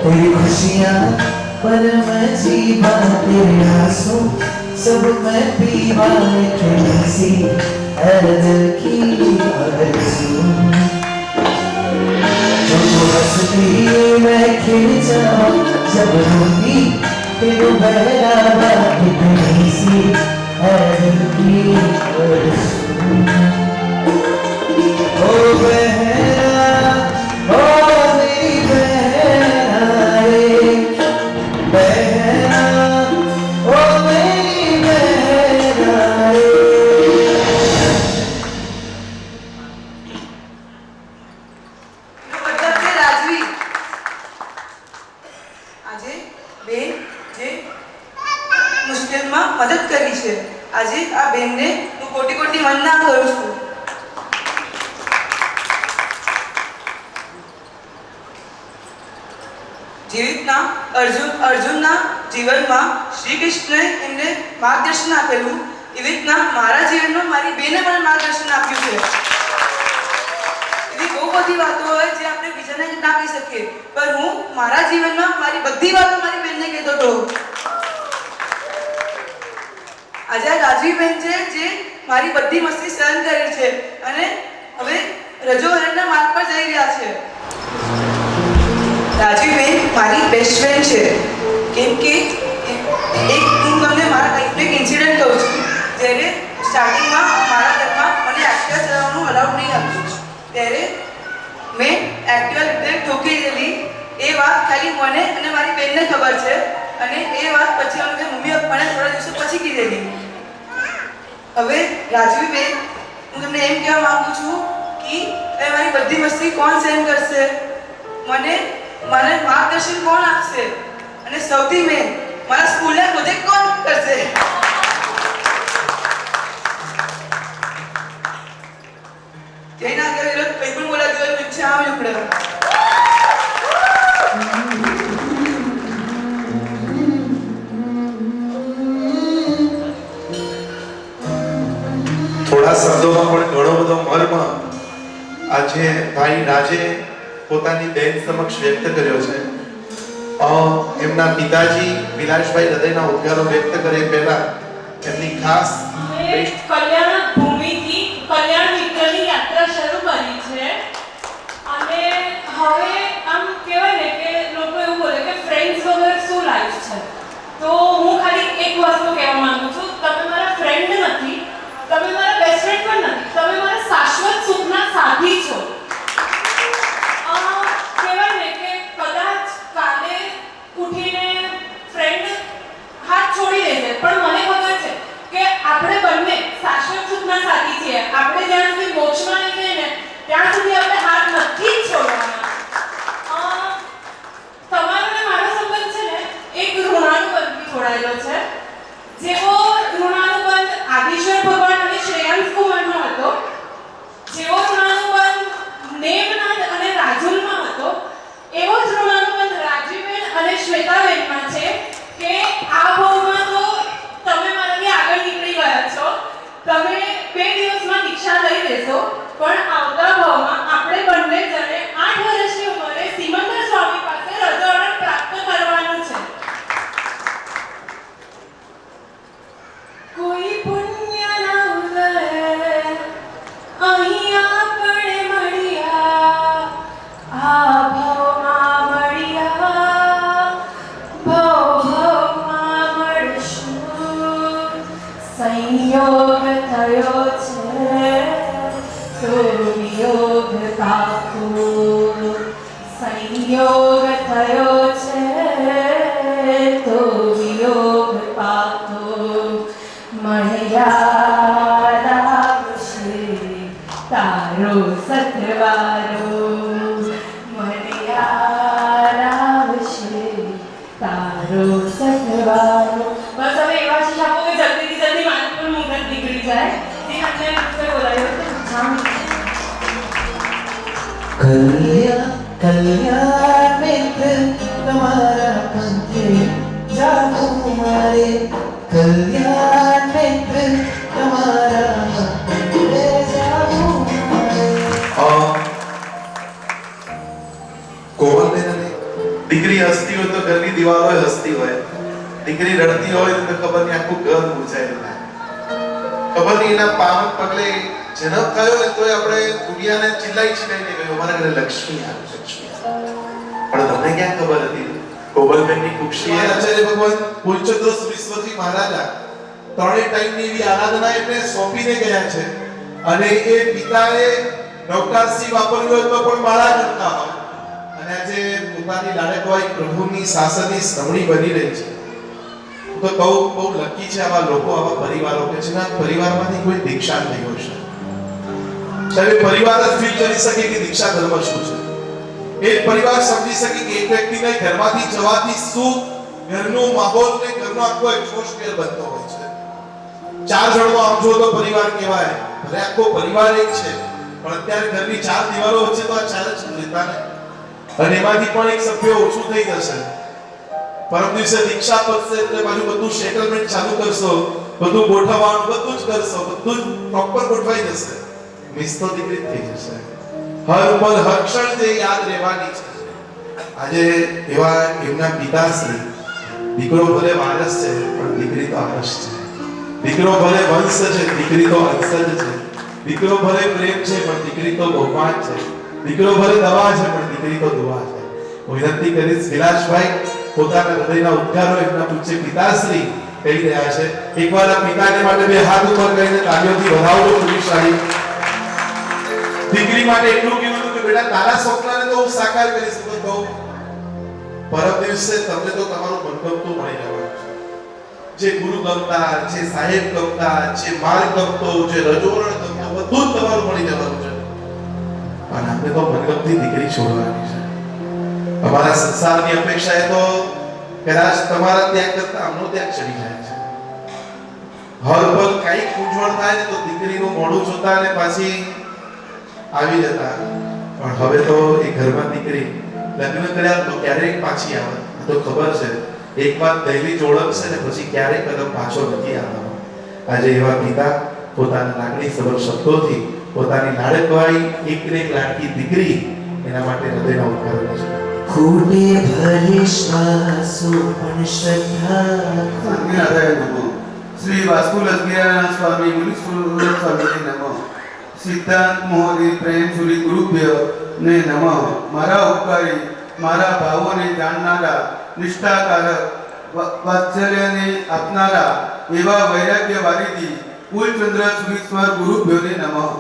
तेरी खुशियाँ पर मैं जीवा तेरे आंसू सब मैं पीवा तेरी सी दिल की आरज़ू जो हंसती मैं खिल जाऊँ जब रोती तेरे बहरा तेरी सी दिल की आरज़ू ओ बहरा ओ मेरी बहना ओ मेरी बहना રાજવી આજે બેન જે મુશ્કેલમાં મદદ કરી છે આજે આ બેનને હું કોટી કોટી વંદના કરું છું. જેવી અર્જુનના જીવનમાં શ્રી કૃષ્ણએ એમને માર્ગદર્શન આપેલું એવી રીતના મારા જીવનમાં મારી બેને પણ માર્ગદર્શન આપ્યું છે. એવી બહુ બધી વાતો હોય જે આપણે બીજાને ના કહી શકીએ, પણ હું મારા જીવનમાં મારી બધી વાતો મારી બેનને કહેતો હતો. આજે રાજવી બેન છે જે મારી બધી મસ્તી સહન કરી છે અને હવે રજોવરણના માર્ગ પર જઈ રહ્યા છે. રાજવીબેન મારી બેસ્ટ ફ્રેન્ડ છે, કેમ કે હું તમને મારા લાઈફનો એક ઇન્સિડન્ટ કહું છું. જ્યારે સ્ટાર્ટિંગમાં મારા ઘરમાં મને એક્ટિવા ચલાવવાનું અલાઉડ નહીં હતું, ત્યારે મેં એક્ટિવા રીતે ઠોકી દીધી. એ વાત ખાલી મને અને મારી બેનને ખબર છે અને એ વાત પછી અમે મમ્મી પપ્પાને થોડા દિવસો પછી કીધેલી. હવે રાજવીબેન, હું તમને એમ કહેવા માંગુ છું કે હવે મારી બધી મસ્તી કોણ સહન કરશે, મને માર્ગદર્શન કોણ આપશે અને સૌથી મેન મારા સ્કૂલના પ્રોજેક્ટ કોણ કરશે? જઈને આગળ વિરોધ કંઈ પણ બોલા દીધો પીછે આમ ઉપડે. થોડા શબ્દોમાં પણ ઘણો બધો મર્મ આજે ભાઈ રાજે પોતાની બેન સમક્ષ વ્યક્ત કર્યો છે. એમના પિતાજી વિલાસભાઈ હૃદયના ઉદ્ગારો વ્યક્ત કરે પહેલા એમની ખાસ કલ્યાણ ભૂમિથી કલ્યાણ મિત્રની યાત્રા શરૂ કરી છે અને હવે આમ કહેવાય ને કે લોકો એવું બોલે કે ફ્રેન્ડ્સ વગર શું લાઈફ છે. તો હું ખાલી એક વસ્તુ કહેવા માંગુ છું, તમે મારા ફ્રેન્ડ નથી, તમે મારા બેસ્ટ ફ્રેન્ડ પણ નથી, તમે મારા શાશ્વત સુખના સાથી છો. કહેવાય ને કે કદાચ કાલે ઉઠીને ફ્રેન્ડ હાથ છોડી દેશે, પણ મને ખબર છે કે આપણે બંને શાશ્વત સુખના સાથી છીએ. આપણે જ્યાં સુધી મોક્ષમાં નહીં જઈએ ને ત્યાં સુધી આપણે હાથ નથી જ છોડવાના. તમારો ને મારો સંબંધ છે ને એક ઋણાનુબંધથી જોડાયેલો છે. જેવો ઋણાનુબંધ આદિશ્વર ભગવાન અને શ્રેયાંશ કુમારનો હતો, જેવો ઋણાનુબંધ નેમનાદ અને રાજુલમાં હતો, એવો જ ઋણાનુબંધ રાજવીબેન અને શ્વેતાબેનમાં છે કે આ ભાવમાં તો તમે મારાથી આગળ પણ આવતા ભાવમાં આપણે બંને જણે 8 વર્ષની ઉંમરે સિમંદર સ્વામી પાસે રજોરણ પ્રાપ્ત કરવાનું છે. કોઈ પુણ્યના ઉદય અહીં આપણે મળ્યા, આ ભાવમાં મળ્યા, ભાવમાં મળશું. સંયોગ થયો છે તો વિયોગ પાકો, સંયોગ થયો છે તો વિયોગ પાકો. મળ્યા લાગશે તારો સતવારો, મળ્યા લાગશે તારો સતવારો. બસ હવે એવા શીશ આપો કે જલ્દીથી જલ્દી માનપુર મુહૂર્ત નીકળી જાય. જે આપણે બોલાયો તો કલ્યાણ મિત્ર તમારા પંથે જાગું મારે, કલ્યાણ મિત્ર તમારા પંથે જાગું મારે. કોમલબેન અને દીકરી હસતી હોય તો ઘરની દિવાલો હસતી હોય, દીકરી રડતી હોય તો ખબર નહીં આખું ઘર મૂંઝાયેલું લાગે. ખબર નહીં એના પાવન પગલે જન્મ થયો ને તોય આપણે દુનિયાને ચિલ્લાઈને ગયો મારા ઘરે લક્ષ્મી આવે, લક્ષ્મી આવે. પણ તમને ક્યાં ખબર હતી કોમલબેનની ખુશી આચાર્ય ભગવાન ફૂલચંદ્ર સુરીશ્વરજી મહારાજા ત્રણેય ટાઈમની એવી આરાધના એમને સોંપીને ગયા છે અને એ પિતાએ નવકારસી વાપર્યું હોય તો પણ માળા કરતા હોય અને આજે પોતાની લાડકવાઈ પ્રભુની શાસનની શ્રમણી બની રહી છે. તો બહુ લકી છે આવા લોકો, આવા પરિવારો કે જેના પરિવારમાંથી કોઈ દીક્ષા થઈ હોય છે. સાહેબ પરિવાર જ ફીલ કરી શકે કે દીક્ષા ધર્મ શું છે. એક પરિવાર સમજી શકે કે એક વ્યક્તિને ઘરમાંથી જવાથી શું ઘરનો માહોલ ને ઘરનો આખો એટમોસ્ફિયર બનતો હોય છે. 4 જણનો આમ જો તો પરિવાર કહેવાય, ભલે આખો પરિવાર એક છે પણ અત્યારે ઘરની 4 દિવાલો વચ્ચે તો આ 4 જ રહેતા ને, અને એમાંથી પણ એક સભ્ય ઓછું થઈ જશે. પરમ દિવસે દીક્ષા પતશે એટલે બાજુ બધું સેટલમેન્ટ ચાલુ કરશો, બધું ગોઠવવાનું બધું જ કરશો, બધું જ પ્રોપર ગોઠવાઈ જશે. મિસ તો દીકરી થઈ જશે. હર પલ હર ક્ષણ જે યાદ રહેવાની છે. આજે એવા એમના પિતાશ્રી, દીકરો ભલે વારસ છે પણ દીકરી તો આરસ છે, દીકરો ભલે વંશ છે દીકરી તો અંશજ છે, દીકરો ભલે પ્રેમ છે પણ દીકરી તો બહુમાન છે, દીકરો ભલે દવા છે પણ દીકરી તો દુઆ છે. હું વિનંતી કરીશ વિલાસભાઈ પોતાના હૃદયના ઉદ્ગારો એમના પૂજ્ય પિતાશ્રી કહી રહ્યા છે. એકવાર આ પિતાને માટે બે હાથ ઉપર કરીને તાળીઓથી વધાવો પુરુષાળી. દીકરી માટે એટલું કીધું કે બેટા તારા સપનાને તો હું સાકાર કરી શકું તો પરમ દિવસે તમને તો તમારું મનગમતું મળી જવાનું છે. જે ગુરુ ગમતા, જે સાહેબ ગમતા, જે માર્ગ ગમતો, જે રજોરણ ગમતો બધું જ તમારું મળી જવાનું છે. પણ આપણે તો મનગમતી દીકરી છોડવાની છે. અમારા સંસારની અપેક્ષા એ તો કદાચ તમારા ત્યાગ કરતા આમનો ત્યાગ ચડી જાય છે. હર પલ કઈ મૂંઝવણ થાય ને તો દીકરીનું મોઢું જોતા અને પાછી આવી જતા. પણ હવે તો એ ઘરમાં દીકરી લગ્ન કર્યા તો ક્યારેક પાછી આવે તો ખબર છે એક વાત પહેલી જોડકશે ને પછી ક્યારેક કદમ પાછો નથી આવવાનો. આજે એવા પિતા પોતાના લાગણી સભર શબ્દોથી પોતાની લાડકવાઈ એકને એક લાડકી દીકરી એના માટે હૃદયના ઉદ્ગારો છે. ખૂટે ભલે શ્વાસો પણ શ્રદ્ધા. શ્રી વાસ્તુ લક્ષ્મીનારાયણ સ્વામી મુનિ સ્વામી નમઃ. સિદ્ધાંત મોહરી પ્રેમ સુરી ગુરુભ્ય ને નમઃ. મારા ઉપકારી, મારા ભાવોને જાણનારા, નિષ્ઠાકારક, વાત્સલ્યને આપનારા એવા વૈરાગ્ય વારીથી કુલચંદ્ર સુરીશ્વર ગુરુભ્યોને નમઃ.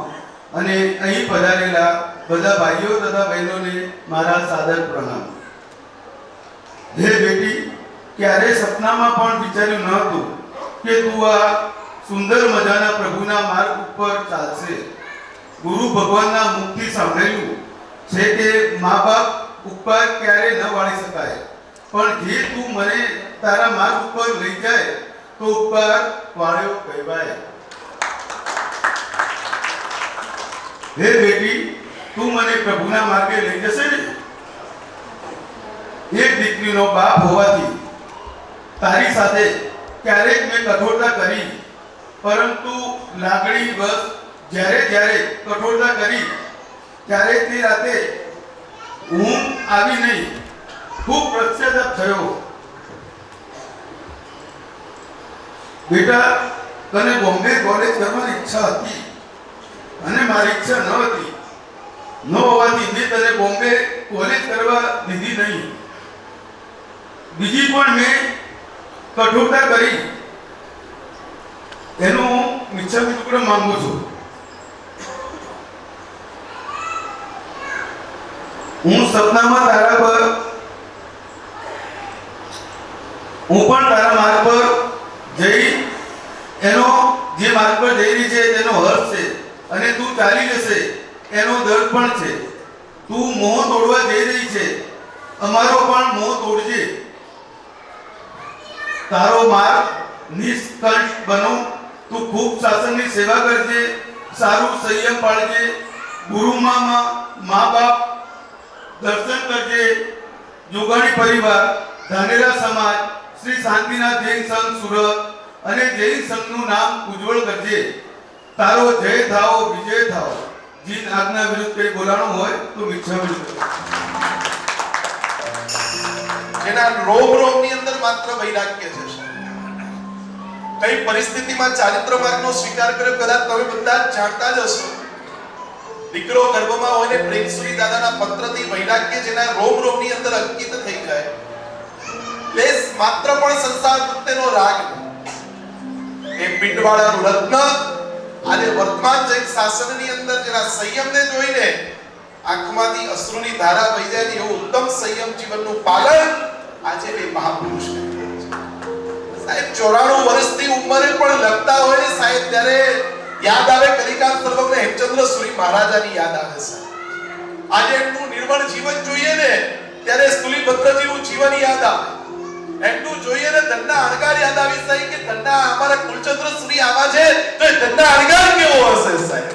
અને અહીં પધારેલા બધા ભાઈઓ તથા બહેનોને મારા સાદર પ્રણામ. હે બેટી, ક્યારે સપનામાં પણ વિચાર્યું ન હતું કે તું આ સુંદર મજાના પ્રભુના માર્ગ ઉપર ચાલશે. ગુરુ ભગવાનના મુખથી સાંભળેલું છે કે મા બાપ ઉપકાર ક્યારે ન વાળી શકાય, પણ જે તું મને તારા માર્ગ ઉપર લઈ જાય તો ઉપકાર વાળ્યો કહેવાય. હે બેટી, તું મને પ્રભુના માર્ગે લઈ જશે ને? એક દીકરીનો બાપ હોવાથી તારી સાથે ક્યારેક મેં કઠોરતા કરી, પરંતુ લાગણી બસ જ્યારે કઠોરતા કરી ત્યારે તે રાતે ઊંઘ આવી નહીં, ખૂબ પશ્ચાતાપ થયો. બેટા, તને બોમ્બે કોલેજ કરવાની ઈચ્છા હતી અને મારી ઈચ્છા ન હતી. ન હોવાથી મેં તને બોમ્બે કોલેજ કરવા દીધી નહીં. બીજી પણ મેં કઠોરતા કરી, એનું મિચ્છામી ટુકડો માંગુ છું. હું સપનામાં તારા પર, હું પણ તારા માર્ગ પર જઈ, એનો જે માર્ગ પર જઈ રહી છે તેનો હર્ષ છે, અને તું ચાલી જશે એનો દર્દ પણ છે. તું મોહ તોડવા જઈ રહી છે, અમારો પણ મોહ તોડજે. તારો માર્ગ નિષ્કંઠ બનો. તું ખૂબ શાસનની સેવા કરજે, સારું સંયમ પાળજે, ગુરુમાં મા બાપ દર્શન કરજે, જોગાણી પરિવાર, ધાનેરા સમાજ, શ્રી શાંતિનાથ જૈન સંઘ સુરત અને જૈન સંઘનું નામ ઉજ્જવળ કરજે. તારો જય થાઓ, વિજય થાઓ. જીન આજ્ઞા વિરુદ્ધ કંઈ બોલાણું હોય તો મિચ્છામી. જેના રોમની અંદર માત્ર વૈરાગ્ય છે. કઈ પરિસ્થિતિમાં ચારિત્ર માર્ગનો સ્વીકાર કર્યો, કદાચ તમે બધા જાણતા જ હશો. દીકરો ગર્ભમાં હોય ને પ્રેમસુરી દાદાના પત્રથી વૈરાગ્ય જેના રોમની અંદર અંકિત થઈ જાય, લેસ માત્ર પણ સંસાર પ્રત્યેનો રાગ, એ પિંડવાળાનું રત્ન આજે વર્તમાન જૈન શાસનની અંદર જેના સંયમને જોઈને આંખમાંથી અશ્રુની ધારા વહી જાય ને એવું ઉત્તમ સંયમ જીવનનું પાલન આજે એ મહાપુરુષ કરે છે. સાહેબ 94 વર્ષની ઉંમરે પણ લખતા હોય ને સાહેબ, ત્યારે યાદ આવે કલિકાલ સર્વજ્ઞ હેમચંદ્ર સુરી મહારાજાની યાદ આવે છે. આજે એમનું નિર્મળ જીવન જોઈએ ને ત્યારે સ્થુલીભદ્રજીનું જીવન યાદ આવે. એમનું જોઈએ ને ધનના અણગાર યાદ આવી સાહેબ, કે ધનના અમારા કુલચંદ્ર સુરી આવા છે તો એ ધનના અણગાર કેવો હશે સાહેબ.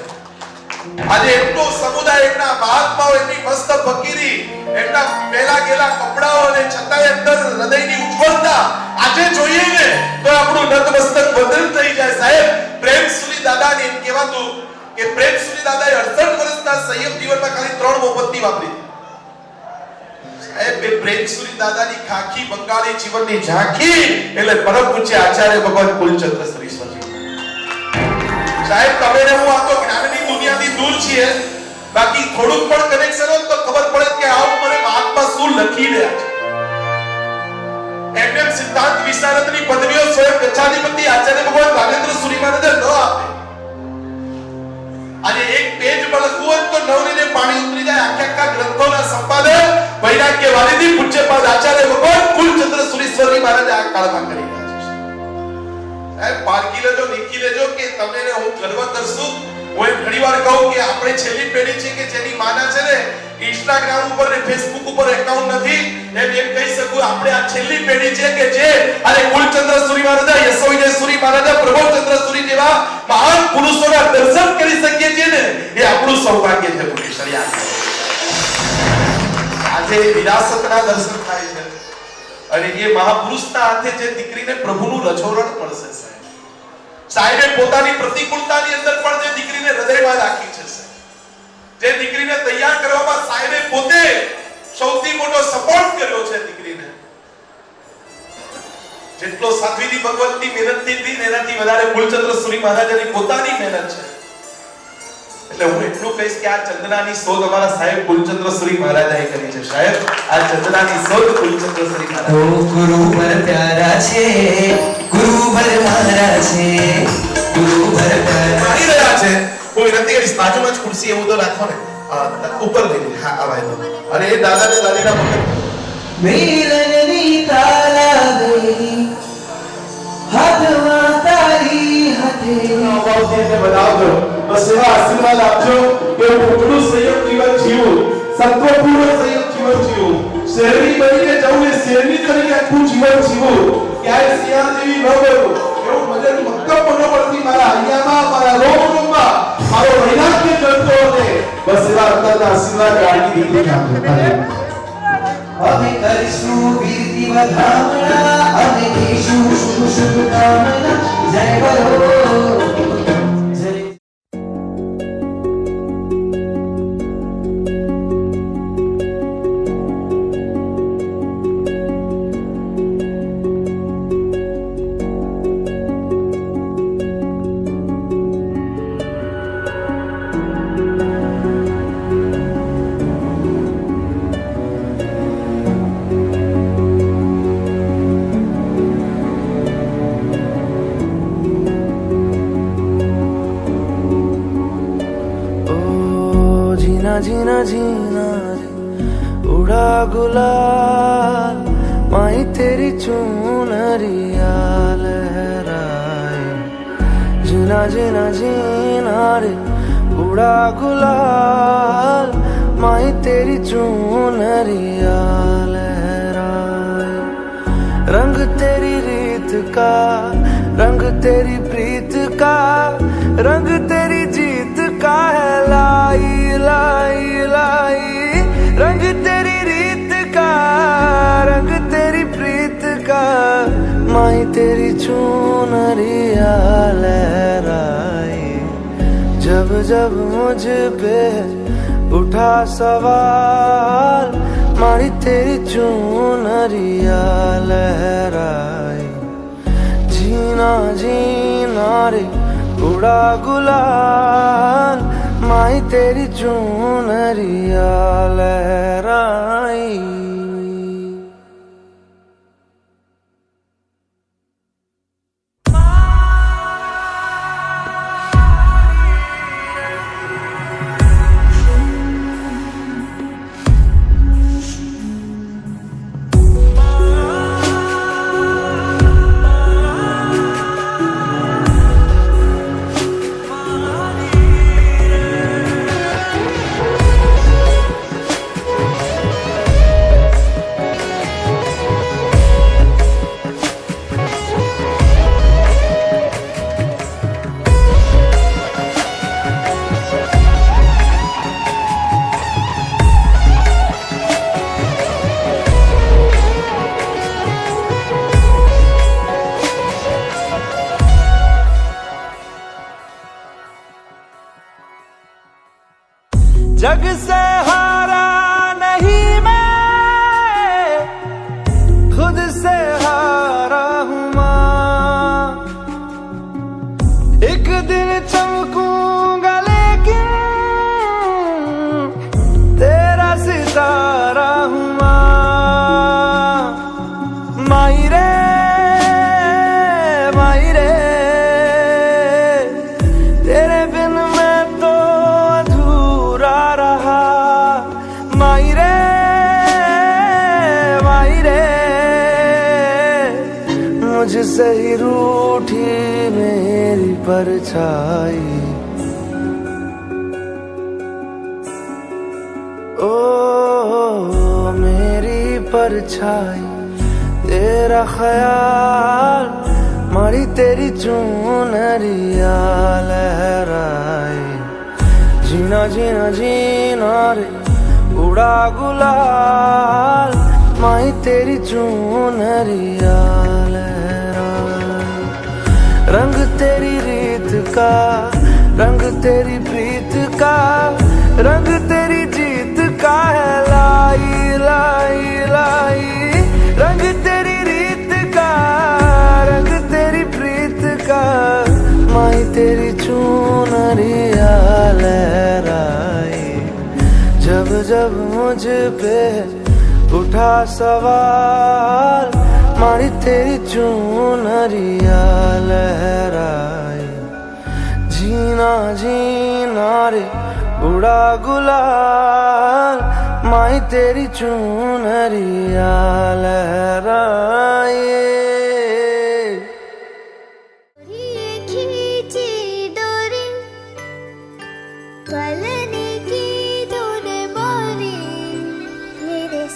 આજે એમનો સમુદાય, એમના મહાત્માઓ, એમની મસ્ત ફકીરી, એમના પહેલા ગેલા કપડાઓ અને છતાંય અંદર હૃદયની ઉજ્જવળતા આજે જોઈએ ને તો આપણું નતમસ્તક બદલ થઈ જાય સાહેબ. પ્રેમસુરી દાદાને એમ કહેવાતું કે પ્રેમસુરી દાદાએ 68 વર્ષના સંયમ જીવનમાં ખાલી 3 મોમબત્તી વાપરી. સાહેબ, એ પ્રેમસુરી દાદાની ખાખી બંગાળી જીવનની ઝાંખી એટલે પરમ પૂજ્ય આચાર્ય ભગવાન કુલચંદ્ર શ્રીશ્વરજી. સાહેબ, તમે ને હું આ તો જ્ઞાનની દુનિયાથી દૂર છીએ, બાકી થોડુંક પણ કનેક્શન હોય તો ખબર પડે કે આ ઉંમરે મહાત્મા શું લખી રહ્યા છે. એમએમ સિદ્ધાંત વિશારદની પદવીઓ સ્વયં ગચ્છાધિપતિ આચાર્ય ભગવાન રાઘેન્દ્ર સુરી મહારાજે ન આપે. આજે એક પેજ પર લખવું હોય તો નવરીને પાણી ઉતરી જાય. આખા ગ્રંથોના સંપાદન વૈરાગ્યવાદીથી પૂજ્યપાદ આચાર્ય ભગવાન કુલચંદ્ર સુરીશ્વરી મહારાજે આ કાળમાં કરી રહ્યા છે. સાહેબ, પારખી લેજો, નીકી લેજો કે તમને ને હું ગર્વ કરશું. હું એમ ઘણીવાર કહું કે આપણે છેલ્લી પેઢી છે કે જેની માના છે ને ઇન્સ્ટાગ્રામ ઉપર ને ફેસબુક ઉપર એકાઉન્ટ નથી. એમ કહી શકું આપણે આ છેલ્લી પેઢી છે કે જે આજે કુલચંદ્ર સુરી મહારાજા, યશોવિજય સુરી મહારાજા, પ્રભવચંદ્ર સુરી જેવા મહાન પુરુષોના દર્શન કરી શકીએ છીએ ને એ આપણું સૌભાગ્ય છે. પુણ્યશ્રી આજે વિરાસતના દર્શન થાય છે અને એ મહાપુરુષના હાથે જે દીકરીને પ્રભુનું રજોરણ મળશે સાહેબ. સાહેબે પોતાની પ્રતિકૂળતાની અંદર પણ જે દીકરીને હૃદયમાં રાખી છે, જે દીકરીને તૈયાર કરવામાં સાહેબે પોતે સૌથી મોટો સપોર્ટ કર્યો છે દીકરીને. જેટલો સાધ્વીની ભગવતની મહેનતથી હતી એનાથી વધારે કુલચંદ્ર સુરી મહારાજાની પોતાની મહેનત છે. એટલે હું એટલું કહીશ કે આ ચંદનાની શોધ અમારા સાહેબ કુલચંદ્ર સુરી મહારાજાએ કરી છે. સાહેબ, આ ચંદનાની શોધ કુલચંદ્ર સુરી મહારાજ. ઓ ગુરુવર પ્યારા છે, ગુરુવર મારા છે, ગુરુવર પ્યારા મારી રહ્યા છે. હું વિનંતી કરીશ બાજુમાં જ ખુરશી એવું તો રાખો ને, ઉપર લઈ લે. હા, આવાય તો. અને એ દાદાને દાદીના પકડ મિલનની તાલાગી હાથમાં તારી હાથે અભાવથી બનાવજો. બસ એવા આશીર્વાદ આપજો કે હું એટલું સંયમ જીવન જીવું, સત્વપૂર્ણ સંયમ જીવન જીવું, શહેરી બનીને જવું ને શહેરી તરીકે આખું જીવન જીવું, ક્યાંય સિંહણ જેવી ન બનવું, એવું ભજન મક્કમ મનોબળથી મારા હૈયામાં, મારા રોમમાં મારો વૈરાગ્ય જળતો રહે. બસ એવા અંતરના આશીર્વાદ ગાડી દીધી આપજો. અમે કરીશું કીર્તિ વધામણા, અમે દઈશું શુભ શુભ કામના. જય બોલો જય जीना जीना जीना रे उड़ा गुलाल माही तेरी चुनरिया लहराए जीना जीना जीना रे उड़ा गुलाल माही तेरी चुनरिया लहराए रंग तेरी रीत का रंग तेरी प्रीत का रंग तेरी जीत का है लाई लाई लाई रंग तेरी रीत का रंग तेरी प्रीत का माही तेरी चुनरिया लहराए जब जब मुझ पे उठा सवाल माही तेरी चुनरिया लहराए जीना जीना रे उड़ा गुलाल माही तेरी चुनरिया लहराई जग से हारा नहीं मैं खुद से हारा हूँ माँ एक दिन चमकूंगा लेकिन तेरा सितारा हूँ माँ माई रे तेरे बिन मैं तो अधूरा रहा माई रे मुझसे ही रूठी मेरी परछाई ओ मेरी परछाई तेरा ख्याल मारी तेरी चुनरिया लहराए जीना जीना जीना रे उड़ा गुलाल माही तेरी चुनरिया लहराए रंग तेरी रीत का रंग तेरी प्रीत का रंग तेरी जीत का है लाई लाई लाई रंग तेरी रीत का रंग तेरी प्रीत का माही तेरी चुनरिया लहराए जब जब मुझ पे उठा सवाल माही तेरी चुनरिया लहराए जीना जीना रे उड़ा गुलाल माही तेरी चुनरिया लहराए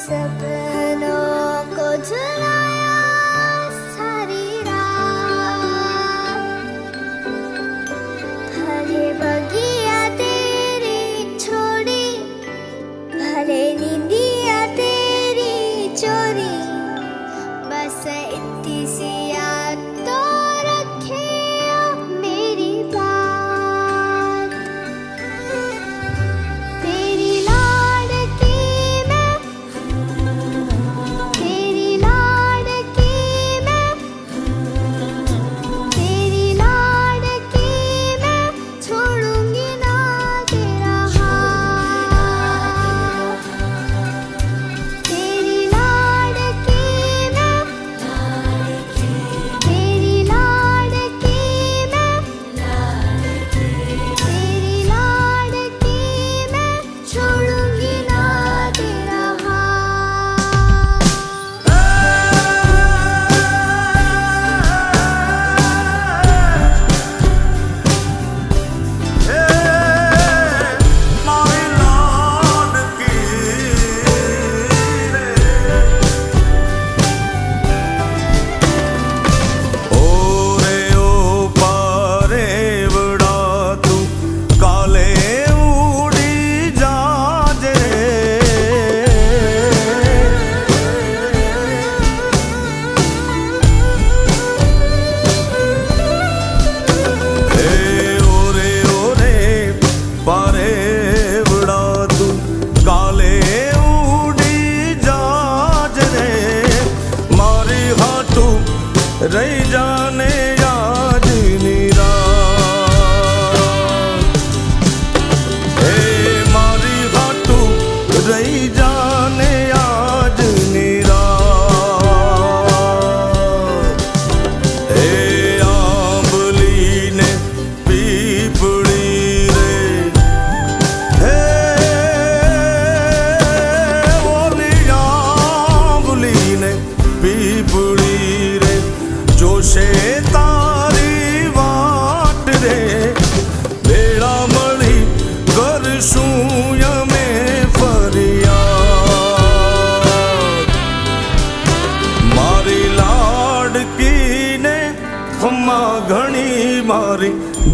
सपनों को झुलाया सारी रात भले बगिया तेरी छोड़ी भले नींदिया तेरी चोरी बस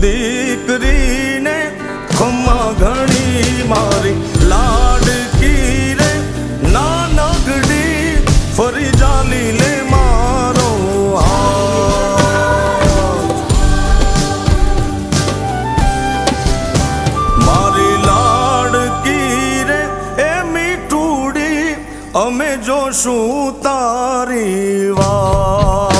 દીકરીને ખમ્મા ઘણી મારી લાડકી રે નાનકડી ફરી જાલી લે મારો મારી લાડકી રે એ મીઠુડી અમે જોશું તારી વાત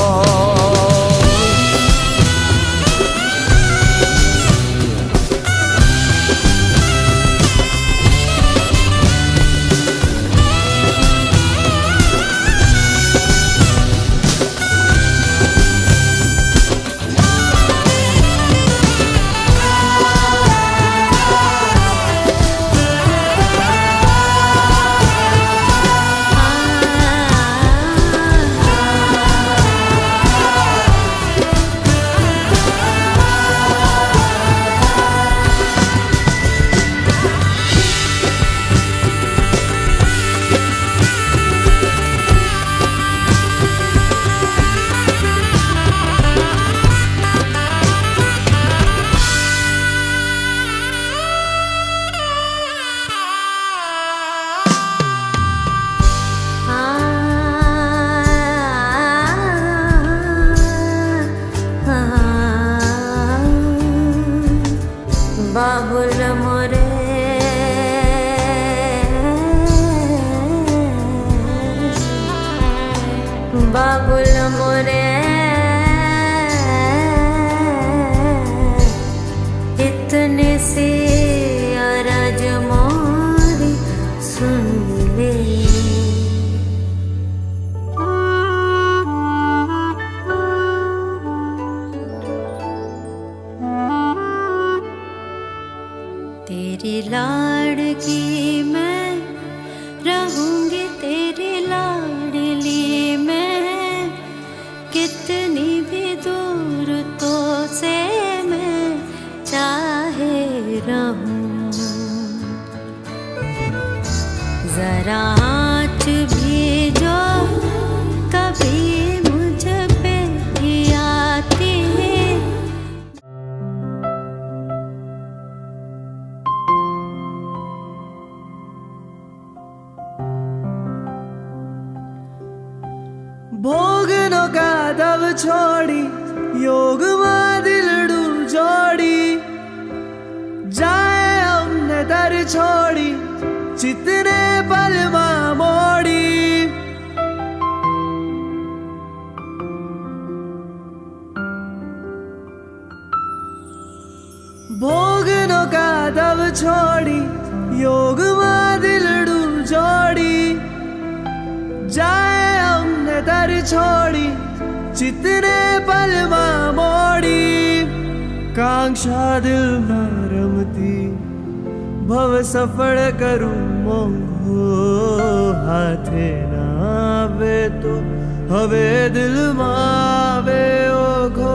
बाबुल मोरे बाबुल मोरे इतने से अरज मोरी सुन ले तेरी लाड़की मैं रहूंगी तेरी लाडली मैं कितनी भी दूर तो से मैं चाहे रहूं जरा आँच भी जो कभी मुझ पे भी आती है ભોગનો કાદવ છોડી યોગમાં દિલડું જોડી જાય અમને દર છોડી ચિતને પલમાં મોડી ભોગનો કાદવ છોડી યોગમાં દિલડું જોડી જાય અમને દર છોડી ચિતને પલમાં મોડી કાંક્ષા દિલમાં રમતી ભવ સફળ કરું મોંઘો હાથે ના આવે તો હવે દિલમાં આવે ઓઘો